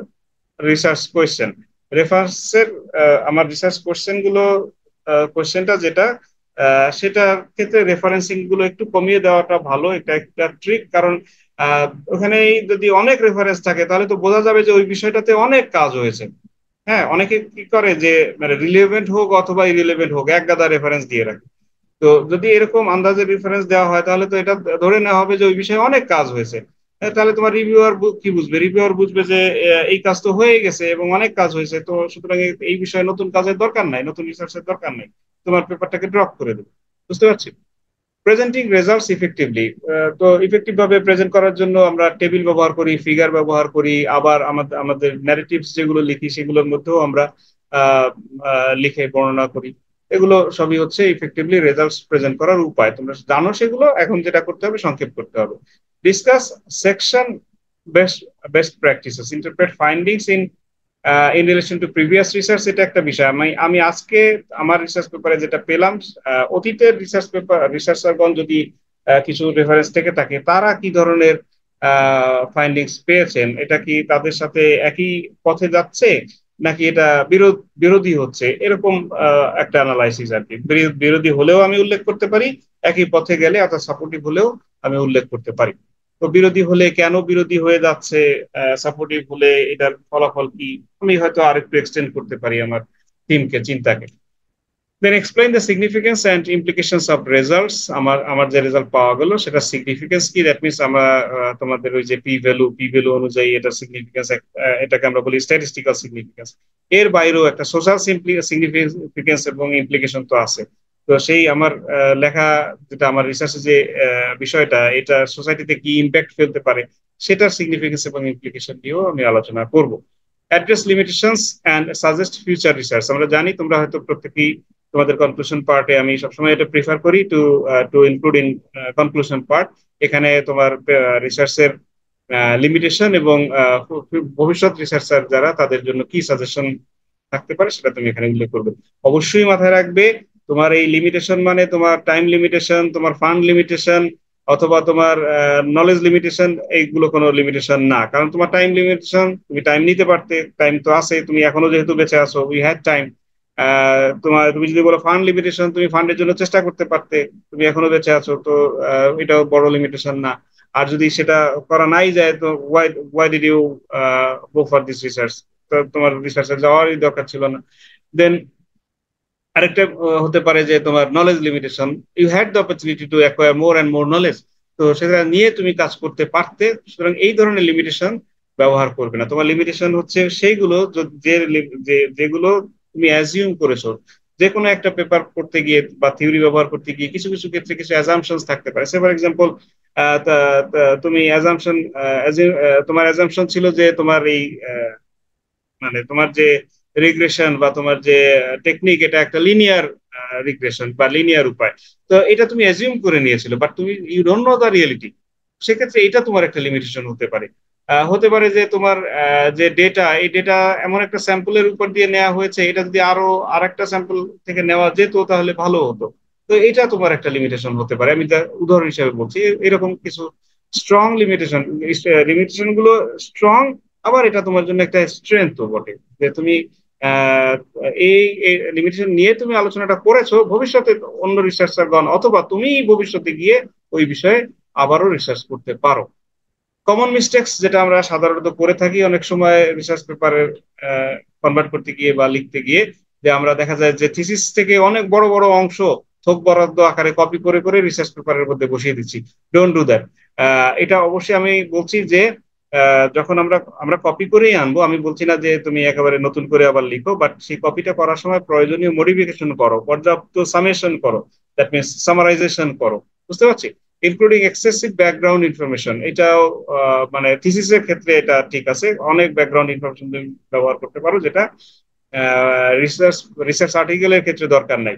research question. রেফারেন্সের আমার রিসার্চ কোয়েশ্চেন গুলো, কোয়েশ্চেনটা যেটা সেটার ক্ষেত্রে রেফারেন্সিং গুলো একটু কমিয়ে দেওয়াটা ভালো। এটা একটা ট্রিক, কারণ ওখানে যদি অনেক রেফারেন্স থাকে তাহলে তো বোঝা যাবে যে ওই বিষয়টাতে অনেক কাজ হয়েছে। হ্যাঁ, অনেকে কি করে যে মানে রিলেভেন্ট হোক অথবা ইরিলেভেন্ট হোক, এক গাদা রেফারেন্স দিয়ে রাখে। তো যদি এরকম আন্দাজে রেফারেন্স দেওয়া হয়, তাহলে তো এটা ধরে নেওয়া হবে যে ওই বিষয়ে অনেক কাজ হয়েছে। তাহলে তোমার রিভিউয়ার কি বুঝবে? রিভিউয়ার বুঝবে যে এই কাজ তো হয়ে গেছে এবং অনেক কাজ হয়েছে, তো সুতরাং এই বিষয়ে নতুন কাজের দরকার নাই, নতুন রিসার্চের দরকার নাই, তোমার পেপারটাকে ড্রপ করে দেবে। বুঝতে পারছি। Presenting results effectively. তো ইফেক্টিভ ভাবে প্রেজেন্ট করার জন্য আমরা টেবিল ব্যবহার করি, ফিগার ব্যবহার করি, আবার আমাদের আমাদের ন্যারেটিভস যেগুলো লিখি সেগুলোর মধ্যেও আমরা আহ, লিখে বর্ণনা করি। এগুলো সবই হচ্ছে ইফেক্টিভলি রেজাল্টস প্রেজেন্ট করার উপায়। তোমরা জানো সেগুলো, এখন যেটা করতে হবে সংক্ষেপ করতে হবে। Discuss section best best practices, interpret findings in relation to previous research. এটা একটা বিষয় আমি আমি আজকে আমার রিসার্চ পেপারে যেটা পেলাম, অতীতের রিসার্চারগণ যদি কিছু রেফারেন্স থেকে থাকে, তারা কি ধরনের ফাইন্ডিংস পেয়েছেন, এটা কি তাদের সাথে একই পথে যাচ্ছে নাকি এটা বিরোধী হচ্ছে, এরকম একটা অ্যানালাইসিস আর কি। বিরোধী হলেও আমি উল্লেখ করতে পারি, একই পথে গেলে অর্থাৎ সাপোর্টিভ হলেও আমি উল্লেখ করতে পারি। তো বিরোধী হলে কেন বিরোধী হয়ে যাচ্ছে, সাপোর্টিভ হলে এটার ফলাফল কি, আমি হয়তো আরেকটু এক্সটেন্ড করতে পারি আমার টিমকে, চিন্তাকে। Then explain the significance and implications of results. আমার আমার যে রেজাল্ট পাওয়া গেল সেটা সিগনিফিকেন্স কি, দ্যাট মিনস আমরা তোমাদের ওই যে পি ভ্যালু অনুযায়ী এটা সিগনিফিকেন্স, এটাকে আমরা বলি স্ট্যাটিস্টিক্যাল সিগনিফিকেন্স। এর বাইরেও একটা সোশ্যাল সিগনিফিকেন্স এবং ইমপ্লিকেশন তো আছে। তো সেই আমার লেখা, যেটা আমার রিসার্চে যে বিষয়টা, এটা সোসাইটিতে কি ইম্প্যাক্ট ফেলতে পারে, সেটার সিগনিফিকেন্স এবং ইমপ্লিকেশন নিয়েও আমি আলোচনা করব। Address limitations and suggest future research. আমরা জানি তোমরা হয়তো প্রত্যেকেই তোমাদের কনক্লুশন পার্টে, আমি সবসময় এটা প্রিফার করি to to include in conclusion part. এখানে তোমার রিসার্চের লিমিটেশন এবং ভবিষ্যৎ রিসার্চার যারা, তাদের জন্য কি সাজেশন থাকতে পারে সেটা তুমি এখানে উল্লেখ করবে। অবশ্যই মাথায় রাখবে, তোমার এই লিমিটেশন মানে তোমার টাইম লিমিটেশন, তোমার ফান্ড লিমিটেশন, অথবা তোমার নলেজ লিমিটেশন, এইগুলো কোনো লিমিটেশন না। কারণ তোমার টাইম লিমিটেশন, তুমি টাইম নিতে পারতে, টাইম তো আছে, তুমি এখনো যেহেতু বেঁচে আছো, উই হ্যাড টাইম। তুমি যদি বলো ফান্ড লিমিটেশন, তুমি ফান্ডের জন্য চেষ্টা করতে পারতে, তুমি এখনো বেঁচে আছো, তো এটাও বড় লিমিটেশন না। আর যদি সেটা করা নাই যায়, তো why why did you go for this research? তো তোমার রিসার্চে যাওয়ারই দরকার ছিল না। দেন আরেকটা হতে পারে যে তোমার knowledge limitation, you had the opportunity to acquire more and more knowledge, তো সেটা নিয়ে তুমি কাজ করতে পারতে। সুতরাং এই ধরনের লিমিটেশন ব্যবহার করবে না। তোমার লিমিটেশন হচ্ছে সেইগুলো যেগুলো তুমি অ্যাজিউম করেছো। যে কোনো একটা পেপার পড়তে গিয়ে বা থিওরি ব্যবহার করতে গিয়ে কিছু কিছু ক্ষেত্রে কিছু অ্যাজাম্পশনস থাকতে পারে। সে ফর এক্সাম্পল, তুমি তোমার অ্যাজাম্পশন ছিল যে তোমার এই মানে তোমার যে রিগ্রেশন বা তোমার যে টেকনিক, এটা একটা লিনিয়ার রিগ্রেশন বা লিনিয়ার উপায়। তো এটা তুমি অ্যাজিউম করে নিয়েছিল, বাট তুমি you don't know the reality. সেক্ষেত্রে এটা তোমার একটা লিমিটেশন হতে পারে। হতে পারে যে তোমার যে ডেটা, এই ডেটা এমন একটা স্যাম্পলের উপর দিয়ে নেওয়া হয়েছে, এটা যদি আরো আরেকটা স্যাম্পল থেকে নেওয়া যেত তাহলে ভালো হতো। তো এটা তোমার একটা লিমিটেশন হতে পারে, আমি উদাহরণ হিসেবে বলছি। এরকম কিছু স্ট্রং লিমিটেশন, লিমিটেশন গুলো স্ট্রং, আবার এটা তোমার জন্য একটা স্ট্রেংথও বটে যে তুমি আহ, এই লিমিটেশন নিয়ে তুমি আলোচনাটা করেছো, ভবিষ্যতে অন্য রিসার্চারগণ অথবা তুমি ভবিষ্যতে গিয়ে ওই বিষয়ে আবারও রিসার্চ করতে পারো। কমন মিস্টেক্স যেটা আমরা সাধারণত করে থাকি অনেক সময় রিসার্চ পেপারে কনভার্ট করতে গিয়ে বা লিখতে গিয়ে, যে আমরা দেখা যায় যে থিসিস থেকে অনেক বড় বড় অংশ থোক বরাদ্দ আকারে কপি করে করে রিসার্চ পেপারের মধ্যে বসিয়ে দিচ্ছি। Don't do that. এটা অবশ্যই আমি বলছি যে যখন আমরা আমরা কপি করেই আনবো, আমি বলছি না যে তুমি একেবারে নতুন করে আবার লিখো, বাট সেই কপিটা করার সময় প্রয়োজনীয় মডিফিকেশন করো, পর্যাপ্ত সামেশন করো, দ্যাট মিনস সামারাইজেশন করো। বুঝতে পারছি? ইনক্লুডিং এক্সেসিভ ব্যাকগ্রাউন্ড ইনফরমেশন, এটাও মানে থিসিসের ক্ষেত্রে এটা ঠিক আছে, অনেক ব্যাকগ্রাউন্ড ইনফরমেশন তুমি ব্যবহার করতে পারো, যেটা রিসার্চ রিসার্চ আর্টিকেলের ক্ষেত্রে দরকার নাই।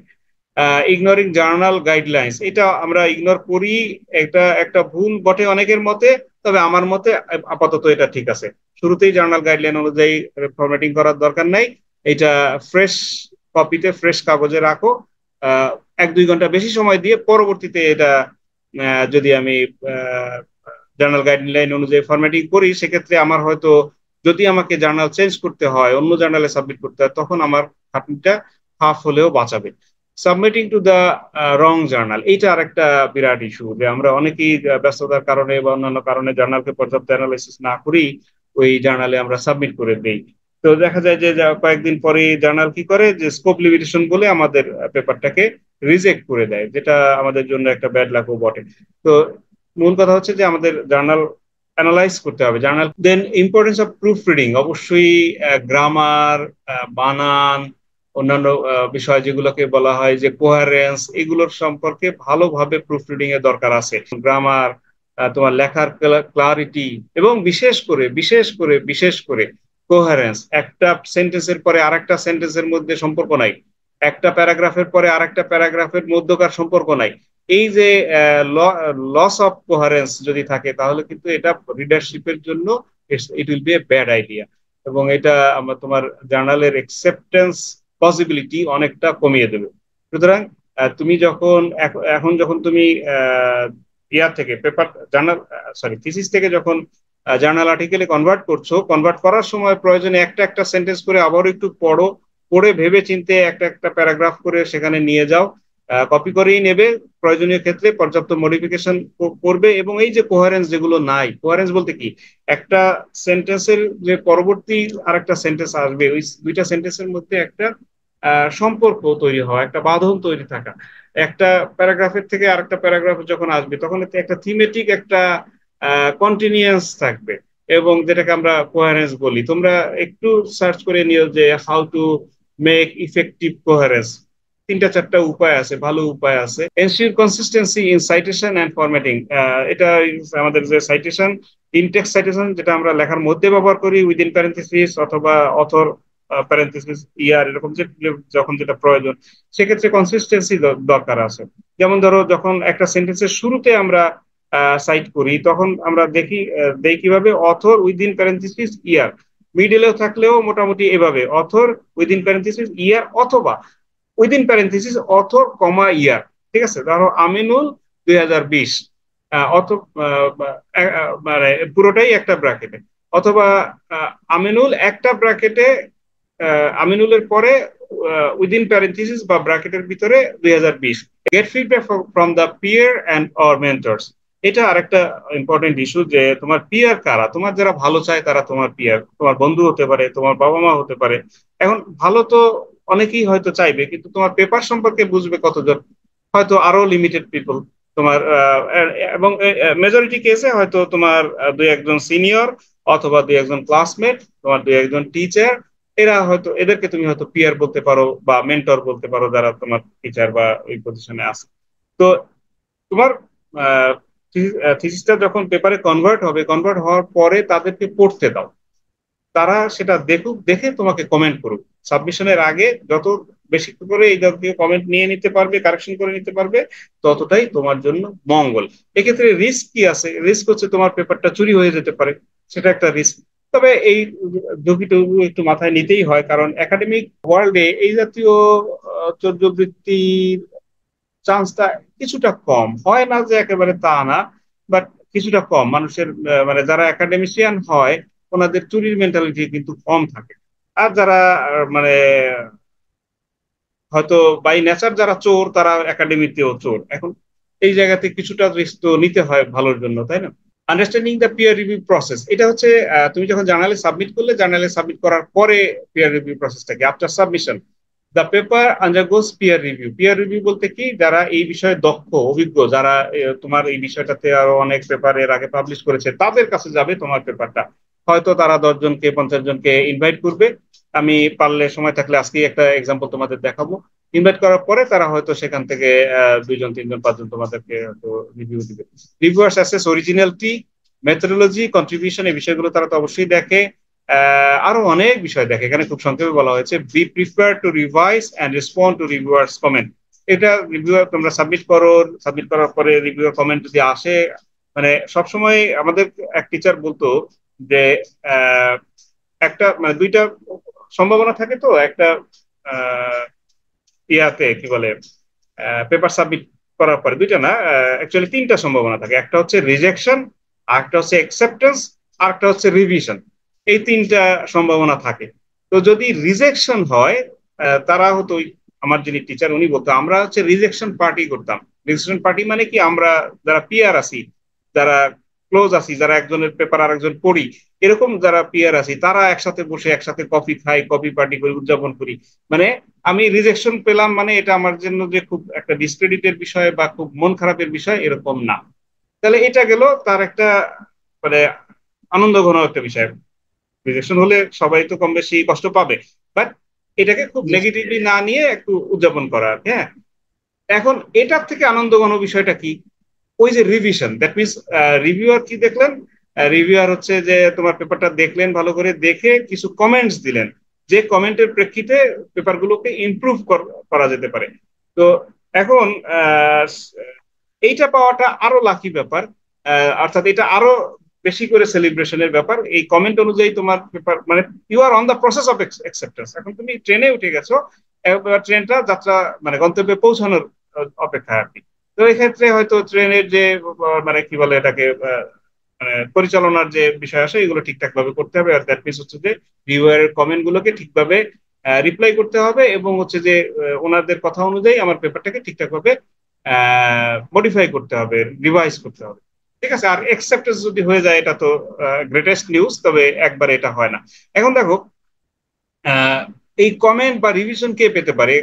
ইগনোরিং জার্নাল গাইডলাইন্স, এটা আমরা ইগনোর করি। এটা একটা ভুল বটে অনেকের মতে, তবে আমার মতে আপাতত এটা ঠিক আছে। শুরুতেই জার্নাল গাইডলাইন অনুযায়ী ফরম্যাটিং করার দরকার নাই। এটা ফ্রেশ কপিতে, ফ্রেশ কাগজে রাখো। 1-2 ঘন্টা বেশি সময় দিয়ে পরবর্তীতে এটা যদি আমি জার্নাল গাইডলাইন অনুযায়ী ফরম্যাটিং করি, সেক্ষেত্রে আমার হয়তো যদি আমাকে জার্নাল চেঞ্জ করতে হয়, অন্য জার্নালে সাবমিট করতে হয়, তখন আমার খাটনিটা হাফ হলেও বাঁচাবে। Submitting to the wrong journal, এইটা আরেকটা বিরাট ইস্যু, যে আমরা অনেকেই ব্যস্ততার কারণে বা অন্যান্য কারণে জার্নালকে পর্যাপ্ত অ্যানালাইসিস না করি ওই জার্নালে আমরা সাবমিট করে দেই। তো দেখা যায় যে কয়েকদিন পরে জার্নাল কি করে, যে স্কোপ লিমিটেশন বলে আমাদের পেপারটাকে রিজেক্ট করে দেয়, যেটা আমাদের জন্য একটা ব্যাড লাকও বটে। তো মূল কথা হচ্ছে যে আমাদের জার্নাল অ্যানালাইজ করতে হবে। Journal then importance of proof reading, অবশ্যই গ্রামার, বানান, অন্যান্য বিষয় যেগুলোকে বলা হয় যে কোহারেন্স, এগুলোর সম্পর্কে ভালোভাবে প্রুফ রিডিং এর দরকার আছে। গ্রামার, তোমার লেখার ক্লারিটি, এবং বিশেষ করে কোহারেন্স। একটা সেন্টেন্সের পরে আরেকটা সেন্টেন্সের মধ্যে সম্পর্ক নাই, একটা প্যারাগ্রাফের পরে আরেকটা প্যারাগ্রাফের মধ্যকার সম্পর্ক নাই। এই যে লস অফ কোহারেন্স যদি থাকে, তাহলে কিন্তু এটা রিডারশিপের জন্য it will B a bad idea, এবং এটা আমার তোমার জার্নালের অ্যাকসেপ্টেন্স পসিবিলিটি অনেকটা কমিয়ে দেবে। সুতরাং তুমি যখন এখন যখন তুমি ইয়ার থেকে পেপার জার্নাল, সরি থিসিস থেকে যখন জার্নাল আর্টিকেলে কনভার্ট করছো, কনভার্ট করার সময় প্রয়োজনে একটা একটা সেন্টেন্স করে আবারও একটু পড়ো, পড়ে ভেবে চিন্তে একটা একটা প্যারাগ্রাফ করে সেখানে নিয়ে যাও, কপি করেই নেবে, প্রয়োজনীয় ক্ষেত্রে পর্যাপ্ত মডিফিকেশন করবে। এবং এই যে কোহারেন্স যেগুলো নাই, কোহারেন্স বলতে কি, একটা সেন্টেন্সের যে পরবর্তী আরেকটা সেন্টেন্স আসবে, ওই দুইটা সেন্টেন্সের মধ্যে একটা সম্পর্ক তৈরি হওয়া, একটা বাঁধন তৈরি থাকা। একটা প্যারাগ্রাফের থেকে আরেকটা প্যারাগ্রাফ যখন আসবে, তখন এতে একটা থিমেটিক একটা কন্টিনিউয়াস থাকবে, এবং যেটাকে আমরা কোহারেন্স বলি। তোমরা একটু সার্চ করে নিও যে how to make effective coherence. 3-4টা উপায় আছে, ভালো উপায় আছে। Ensure consistency in citation and formatting, এটা আমাদের যে সাইটেশন, ইনটেক্সট সাইটেশন যেটা আমরা লেখার মধ্যে ব্যবহার করি, উইদিন প্যারেন্থেসিস অথবা অথর প্যারেন্থেসিস ইয়ার, এরকম যে যখন যেটা প্রয়োজন, সেক্ষেত্রে কনসিস্টেন্সি দরকার আছে। যেমন ধরো, যখন একটা সেন্টেন্সের শুরুতে আমরা সাইট করি, তখন আমরা দেখি কিভাবে, অথর উইদিন প্যারেন্থেসিস ইয়ার, মিডলেও থাকলেও মোটামুটি এভাবে অথর উইদিন প্যারেন্থেসিস ইয়ার, অথবা উইদিন প্যারেন্থেসিস অথর কমা ইয়ার। ঠিক আছে, ধরো আমিনুল 2020, অথ মানে পুরোটাই একটা ব্র্যাকেটে, অথবা আমিনুল একটা ব্র্যাকেটে, আমিনুলের পরে উইদিন প্যারেন্থেসিস বা ব্র্যাকেটের ভিতরে 2020। Get feedback from the peer and or mentors, এটা আরেকটা ইম্পর্টেন্ট ইস্যু, যে তোমার পিয়ার কারা, তোমার যারা ভালো চায় তারা তোমার পিয়ার, তোমার বন্ধু হতে পারে, তোমার বাবা মা হতে পারে। এখন ভালো তো অনেকেই হয়তো চাইবে, কিন্তু তোমার পেপার সম্পর্কে বুঝবে কতজন, হয়তো আরো লিমিটেড পিপল তোমার, এবং মেজরিটি কেসে হয়তো তোমার 2-1জন সিনিয়র, অথবা 2-1জন ক্লাসমেট, তোমার 2-1জন টিচার, এরা হয়তো, এদেরকে তুমি হয়তো পিয়ার বলতে পারো বা মেন্টর বলতে পারো, যারা তোমার টিচার বা ওই পজিশনে আছে। তো তোমার থিসিসটা যখন পেপারে কনভার্ট হবে, কনভার্ট হওয়ার পরে তাদেরকে পড়তে দাও, তারা সেটা দেখুক, দেখে তোমাকে কমেন্ট করুক। সাবমিশনের আগে যত বেশি করে এই জাতীয় কমেন্ট নিয়ে নিতে পারবে, কারেকশন করে নিতে পারবে, ততটাই তোমার জন্য মঙ্গল। এক্ষেত্রে রিস্ক কি আছে? রিস্ক হচ্ছে তোমার পেপারটা চুরি হয়ে যেতে পারে, সেটা একটা রিস্ক। তবে এই ঝুঁকিটুকু একটু মাথায় নিতেই হয়, কারণ একাডেমিক ওয়ার্ল্ডে এই জাতীয় চৌর্যবৃত্তির চান্সটা কিছুটা কম, হয় না যে একেবারে তা না, বাট কিছুটা কম। মানুষের মানে যারা একাডেমিশিয়ান হয় ওনাদের চুরির মেন্টালিটি কিন্তু কম থাকে। আর যারা মানে হয়তো বাই নেচার যারা চোর, তারা একাডেমিতেও চোর। এখন এই জায়গাতে কিছুটা রিস্ক তো নিতে হয় ভালোর জন্য, তাই না? Understanding the peer review process, এটা হচ্ছে তুমি যখন জার্নালে সাবমিট করলে, জার্নালে সাবমিট করার পরে পিয়ার রিভিউ প্রসেসটাকে, after submission the paper undergoes peer review. Peer review বলতে কি, যারা এই বিষয়ে দক্ষ, অভিজ্ঞ, যারা তোমার এই বিষয়টাতে আরো অনেক পেপার এর আগে পাবলিশ করেছে, তাদের কাছে যাবে তোমার পেপারটা। হয়তো তারা 10 জনকে 50 জনকে ইনভাইট করবে। আমি পারলে সময় থাকলে আজকে একটা এক্সাম্পল তোমাদের দেখাবো। ইনভাইট করার পরে তারা হয়তো সেখান থেকে 2 জন 3 জন 5 জন তোমাদেরকে হয়তো রিভিউ দিবে। Reviewers assess originality, methodology, contribution, এই বিষয়গুলো তারা তো অবশ্যই দেখে। আরো অনেক বিষয় দেখে, এখানে খুব সংক্ষেপে বলা হয়েছে। Be prepare to revise and respond to reviewers comment. এটা রিভিউয়ার তোমরা সাবমিট করো, সাবমিট করার পরে রিভিউয়ার কমেন্ট যদি আসে, মানে সবসময় আমাদের এক টিচার বলতো যে আহ, একটা মানে দুইটা সম্ভাবনা থাকে। তো একটা ইয়াতে কি বলে, পেপার সাবমিট করার পরে দুইটা না, অ্যাকচুয়ালি 3টা সম্ভাবনা থাকে। একটা হচ্ছে রিজেকশন, আরেকটা হচ্ছে অ্যাকসেপ্টেন্স, আরেকটা হচ্ছে রিভিশন। এই 3টা সম্ভাবনা থাকে। তো যদি রিজেকশন হয়, তারা হতো আমার যিনি টিচার উনি বলতো আমরা হচ্ছে রিজেকশন পার্টি করতাম। রিজেকশন পার্টি মানে কি, আমরা যারা পিয়ার আছি, যারা ক্লোজ আছি, যারা একজনের পেপার আরেকজন পড়ি, এরকম যারা পিয়ার আছি, তারা একসাথে বসে একসাথে কফি খাই, কফি পার্টি করি, উদযাপন করি। মানে আমি রিজেকশন পেলাম মানে এটা আমার জন্য যে খুব একটা ডিসক্রেডিটের বিষয় বা খুব মন খারাপের বিষয়, এরকম না। তাহলে এটা গেল তার একটা মানে আনন্দ ঘন একটা বিষয়। রিজেকশন হলে সবাই তো কম বেশি কষ্ট পাবে, বাট এটাকে খুব জি স্যার। নেগেটিভলি না নিয়ে একটু উদযাপন করা, হ্যাঁ। এখন এটার থেকে আনন্দ ঘন বিষয়টা কি, ওই যে রিভিশন, দ্যাট মিনস রিভিউয়ার কি দেখলেন, রিভিউয়ার হচ্ছে যে তোমার পেপারটা দেখলেন, ভালো করে দেখে কিছু কমেন্টস দিলেন, যে কমেন্টের প্রেক্ষিতে পেপারগুলোকে ইমপ্রুভ করা যেতে পারে। তো এখন এইটা পাওয়াটা আরো লাকি ব্যাপার। অর্থাৎ এটা আরো বেশি করে সেলিব্রেশনের ব্যাপার। এই কমেন্ট অনুযায়ী তোমার পেপার মানে you are on the process of acceptance. এখন তুমি ট্রেনে উঠে গেছো, এবার ট্রেনটা যাত্রা মানে গন্তব্যে পৌঁছানোর অপেক্ষা আর কি। তো এক্ষেত্রে হয়তো ট্রেনের যে মানে কি বলে এটাকে, মানে পরিচালনার যে বিষয় আসে, এগুলো ঠিকঠাক ভাবে করতে হবে। আর দ্যাট মিনস হচ্ছে যে রিভিউয়ার কমেন্ট গুলোকে ঠিকভাবে রিপ্লাই করতে হবে, এবং হচ্ছে যে ওনাদের কথা অনুযায়ী আমার পেপারটাকে ঠিকঠাক ভাবে মডিফাই করতে হবে, রিভাইজ করতে হবে। ঠিক আছে। আর একসেপ্টেন্স যদি হয়ে যায়, এটা তো গ্রেটেস্ট নিউজ, তবে একবার এটা হয় না। এখন দেখো, আহ, এই কমেন্ট বা রিভিশন কে পেতে পারে,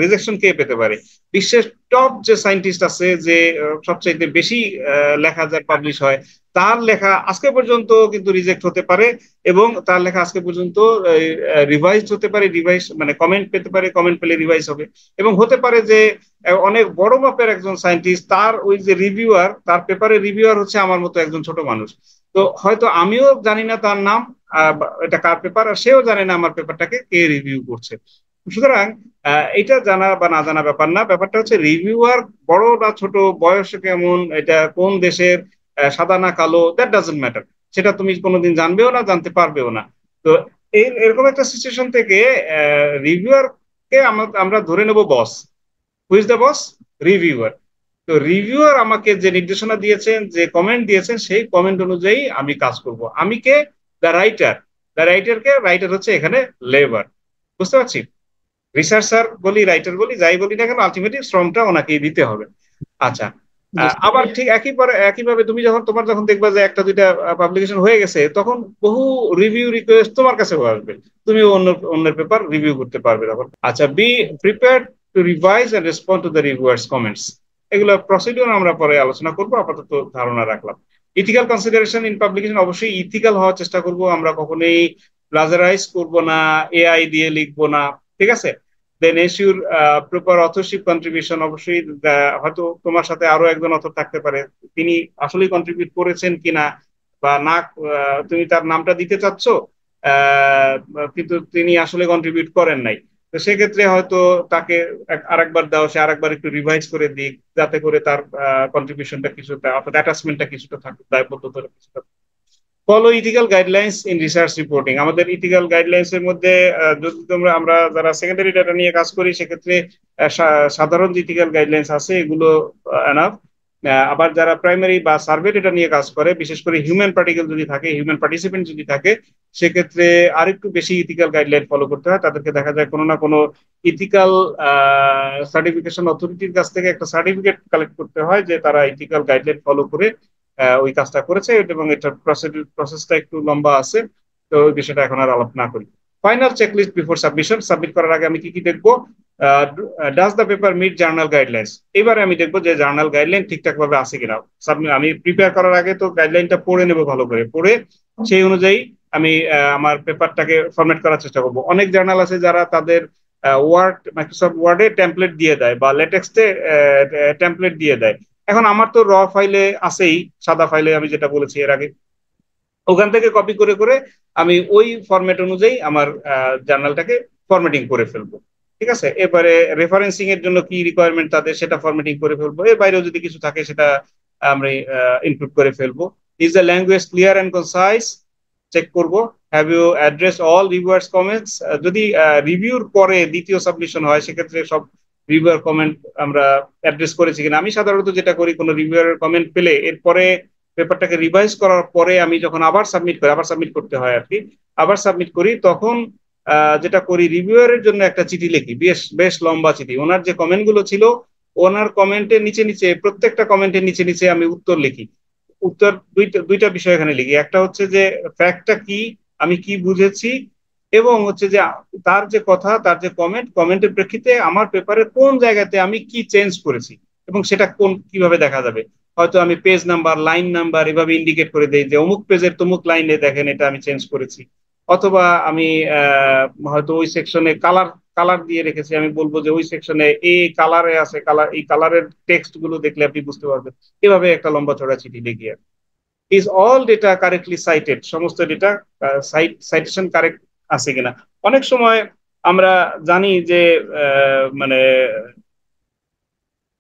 রিজেকশন কে পেতে পারে? বিশ্বের টপ যে সায়েন্টিস্ট আছে, যে সবচাইতে বেশি লেখা যার পাবলিশ হয়, তার লেখা আজকে পর্যন্ত কিন্তু রিজেক্ট হতে পারে, এবং তার লেখা আজকে পর্যন্ত রিভাইজ হতে পারে। রিভাইজ মানে কমেন্ট পেতে পারে, কমেন্ট পেলে রিভাইজ হবে। এবং হতে পারে যে অনেক বড় মাপের একজন সায়েন্টিস্ট, তার ওই যে রিভিউয়ার, তার পেপারের রিভিউয়ার হচ্ছে আমার মতো একজন ছোট মানুষ। তো হয়তো আমিও জানি না তার নাম, এটা কার পেপার, আর সেও জানে না আমার পেপারটাকে কে রিভিউ করছে। সুতরাং এটা জানা বা না জানা ব্যাপার না, ব্যাপারটা হচ্ছে রিভিউয়ার বড় না ছোট, বয়স কেমন, এটা কোন দেশের, সাদা না কালো, দ্যাট ডাজন্ট ম্যাটার। সেটা তুমি কোনোদিন জানবেও না, জানতে পারবেও না। তো এই এরকম একটা সিচুয়েশন থেকে রিভিউয়ার কে আমরা ধরে নেব boss. Who is the boss? Reviewer. তো রিভিউয়ার আমাকে যে নির্দেশনা দিয়েছেন, যে কমেন্ট দিয়েছেন, সেই কমেন্ট অনুযায়ী আমি কাজ করব। আমি কে? The writer. দ্য রাইটার কে? রাইটার হচ্ছে এখানে লেবার। বুঝতে পারছি? রিসার্চার বলি, রাইটার বলি, যাই বলি না কেন, আলটিমেটলি শ্রমটা ওনাকেই দিতে হবে। আচ্ছা। জি স্যার। আবার ঠিক একইভাবে তুমি তোমার যখন দেখবা যে একটা দুইটা পাবলিকেশন হয়ে গেছে, তখন বহু রিভিউ রিকোয়েস্ট তোমার কাছেও আসবে। তুমিও অন্যের পেপার রিভিউ করতে পারবে তখন। আচ্ছা, be prepare to revise and respond to the reviewers comments. এগুলো প্রসিডিউর আমরা পরে আলোচনা করবো, আপাতত ধারণা রাখলাম। ইথিক্যাল কনসিডারেশন ইন পাবলিকেশন, অবশ্যই ইথিক্যাল হওয়ার চেষ্টা করব আমরা, কখনোই প্লাজারাইজ করব না, এআই দিয়ে লিখবো না। ঠিক আছে। দেন এনশিওর প্রপার অথরশিপ কন্ট্রিবিউশন, অবশ্যই হয়তো তোমার সাথে আরো একজন অথর থাকতে পারে, তিনি আসলে কন্ট্রিবিউট করেছেন কিনা বা না, তুমি তার নামটা দিতে চাচ্ছ, আহ, কিন্তু তিনি আসলে কন্ট্রিবিউট করেন নাই। তো সেক্ষেত্রে হয়তো তাকে আরেকবার দাও, সে আরেকবার একটু রিভাইজ করে দিক, যাতে করে তার কন্ট্রিবিউশনটা কিছুটা অর্থাৎ অ্যাটাচমেন্টটা কিছুটা থাকুক, দায়বদ্ধতা কিছুটা। Follow ethical guidelines in research reporting. আমাদের ইথিক্যাল গাইডলাইন্স এর মধ্যে যদি আমরা যারা সেকেন্ডারি ডাটা নিয়ে কাজ করি, সেক্ষেত্রে সাধারণ যে ইথিক্যাল গাইডলাইন্স আছে এগুলো এনাফ। আবার যারা প্রাইমারি বা সার্ভে ডেটা নিয়ে কাজ করে, বিশেষ করে হিউম্যান পার্টিকেল যদি থাকে, হিউম্যান পার্টিসিপেন্ট যদি থাকে, সেক্ষেত্রে আরেকটু বেশি ইথিক্যাল গাইডলাইন ফলো করতে হয়। তাদেরকে দেখা যায় কোনো না কোনো ইথিক্যাল সার্টিফিকেশন অথরিটির কাছ থেকে একটা সার্টিফিকেট কালেক্ট করতে হয় যে তারা ইথিক্যাল গাইডলাইন ফলো করে ওই কাজটা করেছে, এবং এটার প্রসেসটা একটু লম্বা আছে। তো ওই বিষয়টা এখন আর আলাপ না করি। Final checklist before submission. Submit করার আগে আমি কি কি দেখবো? Does the paper meet journal guidelines. এবারে আমি দেখবো যে জার্নাল গাইডলাইন ঠিকঠাক ভাবে আছে কিনা। আমি প্রিপেয়ার করার আগে তো গাইডলাইনটা পড়ে নেবো, ভালো করে পড়ে সেই অনুযায়ী আমি আমার পেপারটাকে ফরম্যাট করার চেষ্টা করবো। অনেক জার্নাল আছে যারা তাদের মাইক্রোসফট ওয়ার্ডে টেমপ্লেট দিয়ে দেয় বা লেটেক্সটে টেমপ্লেট দিয়ে দেয়। এখন আমার তো র ফাইলে আছেই, সাদা ফাইলে আমি যেটা বলেছি এর আগে, ওখান থেকে কপি করে করে আমি ওই ফরম্যাট অনুযায়ী আমার জার্নালটাকে ফরম্যাটিং করে ফেলবো। ঠিক আছে, এবারে রেফারেন্সিং এর জন্য কি রিকোয়ারমেন্ট তাদের, সেটা ফরম্যাটিং করে ফেলবো। এর বাইরেও যদি কিছু থাকে সেটা আমরা ইনক্লুড করে ফেলবো। Is the language clear and concise, check করবো। Have you address all reviewers comments. যদি রিভিউর পরে দ্বিতীয় সাবমিশন হয়, সেক্ষেত্রে সব রিভিউয়ার কমেন্ট আমরা অ্যাড্রেস করেছি কিনা। আমি সাধারণত যেটা করি, কোনো রিভিউয়ার কমেন্ট পেলে এরপরে পেপারটাকে রিভাইজ করার পরে আমি যখন আবার সাবমিট করি, আবার সাবমিট করতে হয় আর কি, আবার সাবমিট করি, তখন যেটা করি, রিভিউয়ারের জন্য একটা চিঠি লিখি, বেশ বেশ লম্বা চিঠি। ওনার যে কমেন্ট গুলো ছিল, ওনার কমেন্টের নিচে নিচে, প্রত্যেকটা কমেন্টের নিচে নিচে আমি উত্তর লিখি। উত্তর দুইটা বিষয় এখানে লিখি। একটা হচ্ছে যে ফ্যাক্টটা কি, আমি কি বুঝেছি, এবং হচ্ছে যে তার যে কথা, তার যে কমেন্টের প্রেক্ষিতে আমার পেপারের কোন জায়গাতে আমি কি চেঞ্জ করেছি, এবং সেটা কিভাবে দেখা যাবে। হয়তো আমি পেজ নাম্বার, লাইন নাম্বার এভাবে ইন্ডিকেট করে দেই যে অমুক পেজের তমুক লাইনে দেখেন এটা আমি চেঞ্জ করেছি। অথবা আমি হয়তো ওই সেকশনে কালার কালার দিয়ে রেখেছি, আমি বলবো যে ওই সেকশনে এই কালারে আছে, কালার, এই কালারের টেক্সট গুলো দেখলে আপনি বুঝতে পারবেন। এভাবে একটা লম্বা চড়া চিঠি লিখি। Is all data correctly cited, সমস্ত ডেটা সাইটেশন কারেক্ট আছে কিনা। অনেক সময় আমরা জানি যে মানে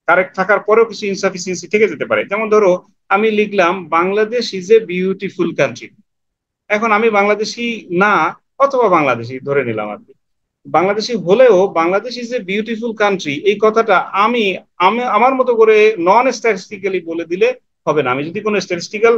কারেক্ট থাকার পরেও কিছু ইনসাফিসিয়েন্সি থেকে যেতে পারে। যেমন ধরো আমি লিখলাম Bangladesh is a beautiful country. এখন আমি বাংলাদেশি না, অথবা বাংলাদেশি ধরে নিলাম আর কি, বাংলাদেশি হলেও Bangladesh is a beautiful country এই কথাটা আমি আমি আমার মতো করে নন স্ট্যাটিস্টিক্যালি বলে দিলে হবে না। আমি যদি কোনো স্ট্যাটিস্টিক্যাল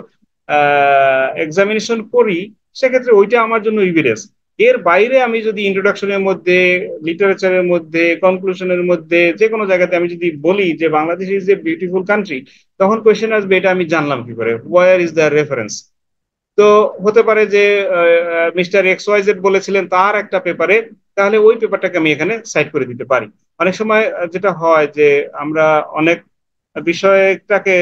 এক্সামিনেশন করি, সেক্ষেত্রে ওইটা আমার জন্য এভিডেন্স। এর বাইরে আমি যদি ইন্ট্রোডাকশনের মধ্যে, লিটারেচারের মধ্যে, কনক্লুশনের মধ্যে যে কোনো জায়গাতে আমি যদি বলি যে Bangladesh is a beautiful country, তখন কোয়েশ্চেন আসবে এটা আমি জানলাম কি করে, ওয়ার ইজ দ্য রেফারেন্স। তো হতে পারে যে মিস্টার এক্স ওয়াই জেড বলেছিলেন তার একটা পেপারে, তাহলে ওই পেপারটাকে আমি এখানে সাইড করে দিতে পারি। অনেক সময় যেটা হয় যে আমরা অনেক বিষয়টাকে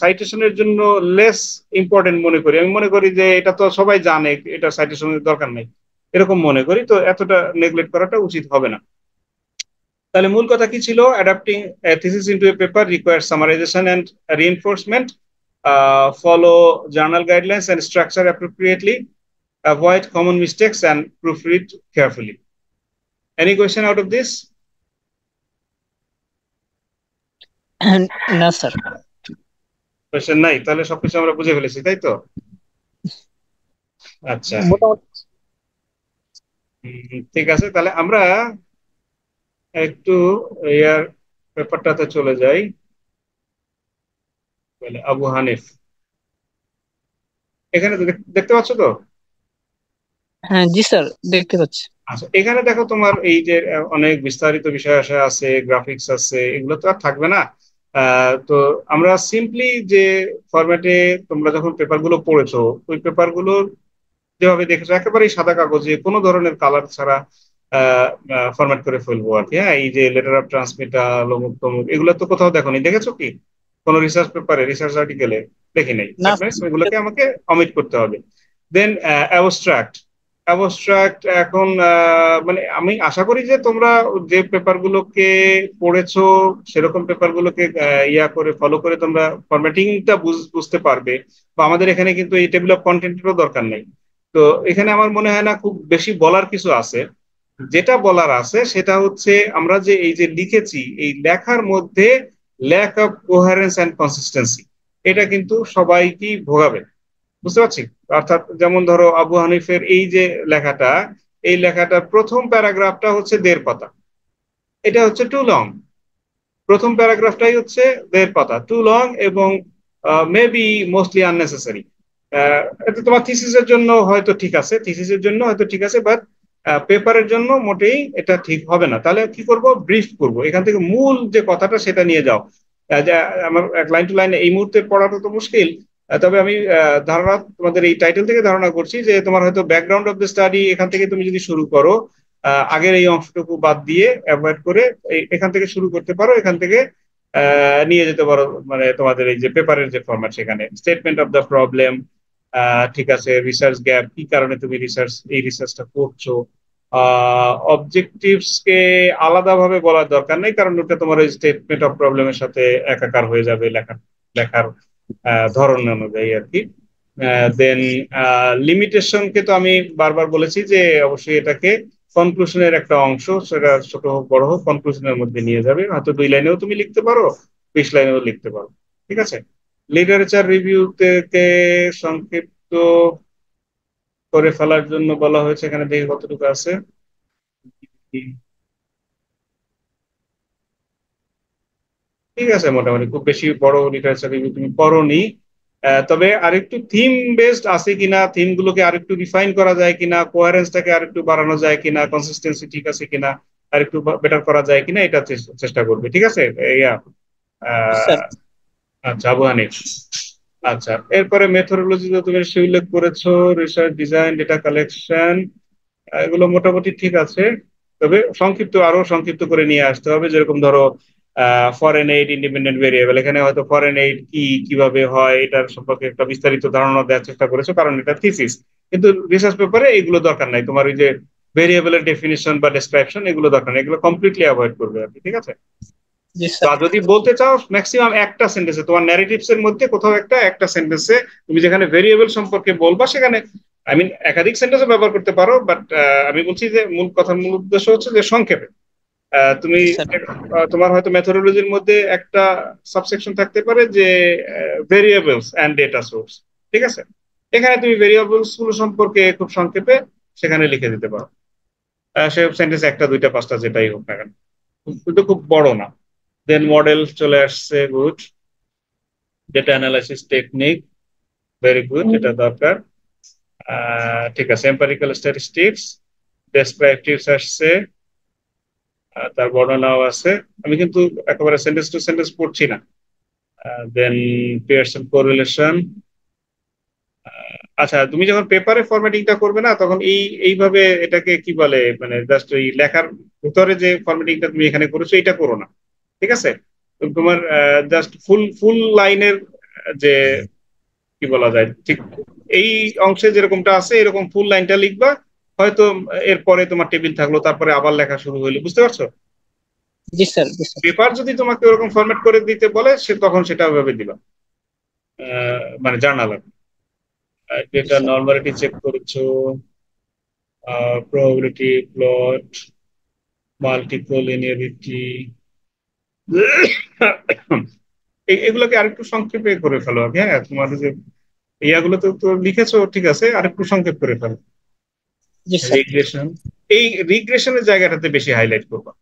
সাইটেশনের জন্য লেস ইম্পর্টেন্ট মনে করি। আমি মনে করি যে এটা তো সবাই জানে, এটা সাইটেশনের দরকার নেই, এরকম মনে করি। তো এতটা নেগলেক্ট করাটা উচিত হবে না। তাহলে মূল কথা কি ছিল? Adapting thesis into a paper requires summarization and reinforcement, follow journal guidelines and structure appropriately, avoid common mistakes and proofread carefully. Any question out of this? না স্যার। কোয়েশ্চেন নাই? তাহলে সবকিছু আমরা বুঝে ফেলেছি, তাই তো? আচ্ছা, ঠিক আছে। তাহলে আমরা একটু ইয়ার পেপারটাতে চলে যাই। আবু হানিফ, এখানে দেখতে পাচ্ছ তো? হ্যাঁ জি স্যার, দেখতে পাচ্ছি। আচ্ছা, এখানে দেখো তোমার এই যে অনেক বিস্তারিত বিষয় আশয় আছে, গ্রাফিক্স আছে, এগুলো তো আর থাকবে না। তো আমরা সিম্পলি যে ফরম্যাটে তোমরা যখন পেপারগুলো পড়েছো, ওই পেপারগুলো যেভাবে দেখেছো একেবারেই সাদা কাগজে কোনো ধরনের কালার ছাড়া ফরম্যাট করে ফেলবো আর কি। হ্যাঁ, এই যে লেটার অফ ট্রান্সমিটাল অমুক তমুক, এগুলো তো কোথাও দেখোনি, দেখেছো কি কোনো রিসার্চ পেপারে, রিসার্চ আর্টিকেলে? দেখি নাই। না ওইগুলোকে আমাকে অমিট করতে হবে। দেন অ্যাবস্ট্রাক্ট। অ্যাবস্ট্রাক্ট এখন মানে আমি আশা করি যে তোমরা যে পেপারগুলোকে পড়েছো সেরকম পেপারগুলোকে ইয়া করে ফলো করে তোমরা ফরম্যাটিংটা বুঝতে পারবে। বা আমাদের এখানে কিন্তু এই টেবিল অফ কন্টেন্টেরও দরকার নেই। তো এখানে আমার মনে হয় না খুব বেশি বলার কিছু আছে। যেটা বলার আছে সেটা হচ্ছে আমরা যে এই যে লিখেছি এই লেখার মধ্যে lack of coherence and consistency এটা কিন্তু সবাইকেই ভোগাবে, বুঝতে পারছি। অর্থাৎ যেমন ধরো আবু হানিফের এই যে লেখাটা, এই লেখাটার প্রথম প্যারাগ্রাফটা হচ্ছে 1.5 পাতা, এটা হচ্ছে টু লং। প্রথম প্যারাগ্রাফটাই হচ্ছে 1.5 পাতা, টু লং এবং মেবি মোস্টলি আননেসেসারি। এটা তোমার থিসিসের জন্য হয়তো ঠিক আছে, থিসিসের জন্য হয়তো ঠিক আছে, বাট পেপারের জন্য মোটেই এটা ঠিক হবে না। তাহলে কি করব, ব্রিফ করব, এখান থেকে মূল যে কথাটা সেটা নিয়ে যাও। যে আমার এক লাইন টু লাইন এই মুহূর্তে পড়াটা তো মুশকিল, তবে আমি ধারণা তোমাদের এই টাইটেল থেকে ধারণা করছি যে তোমার হয়তো ব্যাকগ্রাউন্ড অফ দ্য স্টাডি এখান থেকে তুমি যদি শুরু করো, আগের এই অংশটুকু বাদ দিয়ে অ্যাভয়েড করে এখান থেকে শুরু করতে পারো, এখান থেকে নিয়ে যেতে পারো। মানে তোমাদের এই যে পেপারের যে ফরম্যাট, সেখানে স্টেটমেন্ট অফ দ্য প্রবলেম, ঠিক আছে, রিসার্চ গ্যাপ, কি কারণে তুমি এই রিসার্চটা করছো। অবজেক্টিভস কে আলাদাভাবে বলার দরকার নেই, কারণ ওটা তোমার ওই স্টেটমেন্ট অফ প্রবলেমের সাথে একাকার হয়ে যাবে লেখার লেখার ধরন অনুযায়ী আর কি। দেন লিমিটেশনকে তো আমি বারবার বলেছি যে অবশ্যই এটাকে কনক্লুশনের একটা অংশ, সেটা ছোট হোক বড় হোক কনক্লুশনের মধ্যে নিয়ে যাবে। হয়তো 2 লাইনেও তুমি লিখতে পারো, 20 লাইনেও লিখতে পারো, ঠিক আছে। লিটারেচার রিভিউ থেকে সংক্ষিপ্ত করে ফেলার জন্য বলা হয়েছে, এখানে দেখি কতটুকু আছে। ঠিক আছে, মোটামুটি খুব বেশি বড় লিটারেচার রিভিউ তুমি করোনি। তবে আরেকটু থিম বেসড আছে কিনা, থিম গুলোকে আরেকটু রিফাইন করা যায় কিনা, কোয়ারেন্সটাকে আরেকটু বাড়ানো যায় কিনা, কনসিস্টেন্সি ঠিক আছে কিনা, আরেকটু বেটার করা যায় কিনা, এটা চেষ্টা করবে, ঠিক আছে। ইয়া স্যার। আহ, আচ্ছা আবু হানিফ। আচ্ছা, এরপরে মেথোডোলজি তো তুমি নিশ্চয়ই উল্লেখ করেছো, রিসার্চ, ডিজাইন, ডেটা কালেকশন, এগুলো মোটামুটি ঠিক আছে। তবে আরো সংক্ষিপ্ত করে নিয়ে আসতে হবে, যেরকম ধরো ফরেন এইড, ইন্ডিপেন্ডেন্ট ভেরিয়েবল, এখানে হয়তো ফরেন এইড কি কিভাবে হয় এটার সম্পর্কে একটা বিস্তারিত ধারণা দেওয়ার চেষ্টা করেছো, কারণ এটা থিসিস। কিন্তু রিসার্চ পেপারে এগুলো দরকার নাই, তোমার ওই যে ভেরিয়েবলের ডেফিনিশন বা ডেসক্রিপশন এগুলো দরকার নেই, এগুলো কমপ্লিটলি অ্যাভয়েড করবে আর কি, ঠিক আছে। জি তা স্যার। যদি বলতে চাও ম্যাক্সিমাম একটা সেন্টেন্সে, তোমার ন্যারেটিভস এর মধ্যে কোথাও একটা সেন্টেন্সে তুমি যেখানে ভেরিয়েবল সম্পর্কে বলবা, সেখানে আই মিন একাধিক সেন্টেন্সও ব্যবহার করতে পারো, বাট আমি বলছি যে মূল উদ্দেশ্য হচ্ছে যে সংক্ষেপে তুমি জি স্যার। তোমার হয়তো মেথোডোলজির মধ্যে একটা সাবসেকশন থাকতে পারে যে ভেরিয়েবলস এন্ড ডেটা সোর্স, ঠিক আছে। এখানে তুমি ভেরিয়েবলস গুলো সম্পর্কে খুব সংক্ষেপে সেখানে লিখে দিতে পারো, সে সেন্টেন্স একটা দুইটা পাঁচটা যেটাই হোক না কেন, কিন্তু খুব বড় না। দেন মডেল চলে আসছে, good. Data analysis technique, very good, এটা দরকার। ঠিক আছে, এম্পিরিক্যাল স্ট্যাটিস্টিক্স, ডেসক্রিপটিভস আসছে, তার বর্ণনাও আছে। আমি কিন্তু একেবারে সেন্টেন্স টু সেন্টেন্স পড়ছি না। দেন পিয়ারসন কোরিলেশন। আচ্ছা, তুমি যখন পেপারে ফরম্যাটিংটা করবে না, তখন এইভাবে এটাকে কি বলে, মানে জাস্ট ওই লেখার ভিতরে যে ফরম্যাটিংটা তুমি এখানে করেছো এটা করো না, ঠিক আছে। তোমার জাস্ট ফুল ফুল লাইনের যে কি বলা যায়, ঠিক এই অংশে যেরকমটা আছে এরকম ফুল লাইনটা লিখবা। হয়তো এরপরে তোমার টেবিল থাকলো, তারপরে আবার লেখা শুরু হইলো, বুঝতে পারছো। জি স্যার। জি স্যার। পেপার যদি তোমাকে ওরকম ফরম্যাট করে দিতে বলে, সে তখন সেটা ওইভাবে দিবা, মানে জার্নাল। জি ডেটা স্যার। নর্মালিটি চেক করেছো, প্রবাবিলিটি প্লট, মাল্টিপল লিনিয়ারিটি, এগুলোকে আরেকটু সংক্ষেপে করে ফেলো আর কি। হ্যাঁ, তোমার যে ইয়াগুলো তো লিখেছো, ঠিক আছে, আরেকটু সংক্ষেপ করে ফেলো। জি স্যার। রিগ্রেশন, এই রিগ্রেশনের জায়গাটাতে বেশি হাইলাইট করবা।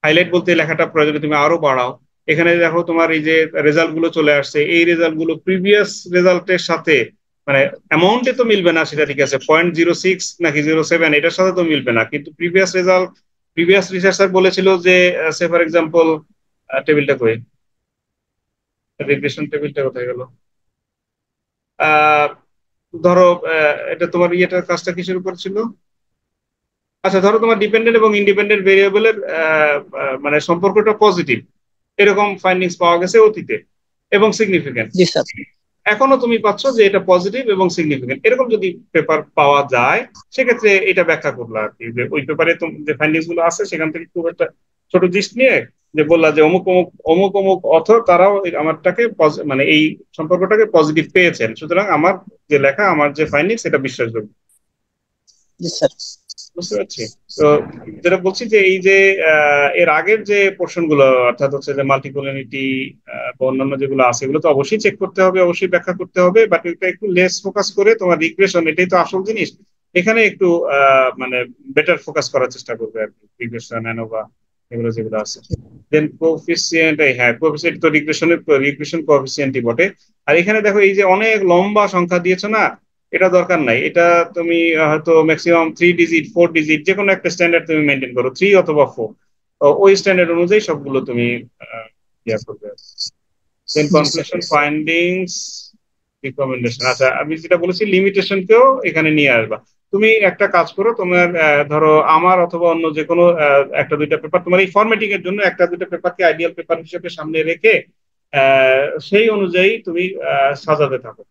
হাইলাইট বলতে লেখাটা প্রয়োজনে তুমি আরো বাড়াও। এখানে দেখো তোমার এই যে রেজাল্ট গুলো চলে আসছে, এই রেজাল্ট গুলো প্রিভিয়াস রেজাল্টের সাথে মানে অ্যামাউন্টে তো মিলবে না, সেটা ঠিক আছে, 0.06 নাকি 0.7 এটার সাথে তো মিলবে না, কিন্তু প্রিভিয়াস রেজাল্ট, প্রিভিয়াস রিসার্চার বলেছিল যে সে ফর এক্সাম্পল, টেবিলটা কই, রিগ্রেশন টেবিলটা কোথায় গেল। আহ ধরো এটা তোমার ইয়েটার কাজটা কিসের উপর ছিল। আচ্ছা, ধরো তোমার ডিপেন্ডেন্ট এবং ইন্ডিপেন্ডেন্ট ভেরিয়েবলের মানে সম্পর্কটা পজিটিভ, এরকম ফাইন্ডিংস পাওয়া গেছে অতীতে, এবং সিগনিফিকেন্ট। জি স্যার। এখনো তুমি পাচ্ছ যে এটা পজিটিভ এবং সিগনিফিকেন্ট, এরকম যদি পেপার পাওয়া যায়, সেক্ষেত্রে এটা ব্যাখ্যা করলো আর কি, যে ওই পেপারে যে ফাইন্ডিংস গুলো আছে সেখান থেকে খুব একটা ছোট জিনিস নিয়ে যে বললা যে অমুক অমুক অমুক অমুক অথর তারাও আমারটাকে মানে এই সম্পর্কটাকে পজিটিভ পেয়েছেন, সুতরাং আমার যে লেখা, আমার যে ফাইন্ডিংস, এটা বিশ্বাসযোগ্য। জি স্যার। বুঝতে পারছি। তো যেটা বলছি যে এই যে এর আগের যে পোর্শন গুলো অর্থাৎ হচ্ছে যে মাল্টিকোলিনিটি বা অন্যান্য যেগুলো আছে এগুলো তো অবশ্যই চেক করতে হবে, অবশ্যই ব্যাখ্যা করতে হবে, বাট এটা একটু লেস ফোকাস করে তোমার রিগ্রেশন, এটাই তো আসল জিনিস, এখানে একটু মানে বেটার ফোকাস করার চেষ্টা করবে আর কি, রিগ্রেশন অ্যানোভা এগুলো যেগুলো আছে। দেন কোফিসিয়েন্ট, হ্যাঁ কোফিসিয়েন্ট তো রিগ্রেশন কোফিসিয়েন্টই বটে। আর এখানে দেখো এই যে অনেক লম্বা সংখ্যা দিয়েছো না, এটা দরকার নাই। এটা তুমি হয়তো ম্যাক্সিমাম 3 ডিজিট 4 ডিজিট যে কোনো একটা স্ট্যান্ডার্ড তুমি মেনটেন করো, 3 অথবা 4, ওই স্ট্যান্ডার্ড অনুযায়ী সবগুলো তুমি ইয়া করবে। দেন জি স্যার। কনক্লুশন ফাইন্ডিংস রিকমেন্ডেশন, আচ্ছা আমি যেটা বলেছি লিমিটেশনকেও এখানে নিয়ে আসবা। তুমি একটা কাজ করো, তোমার ধরো আমার অথবা অন্য যে কোনো একটা দুইটা পেপার তোমার এই ফরম্যাটিং এর জন্য একটা দুইটা পেপারকে আইডিয়াল পেপার হিসেবে সামনে রেখে সেই অনুযায়ী তুমি সাজাতে থাকো।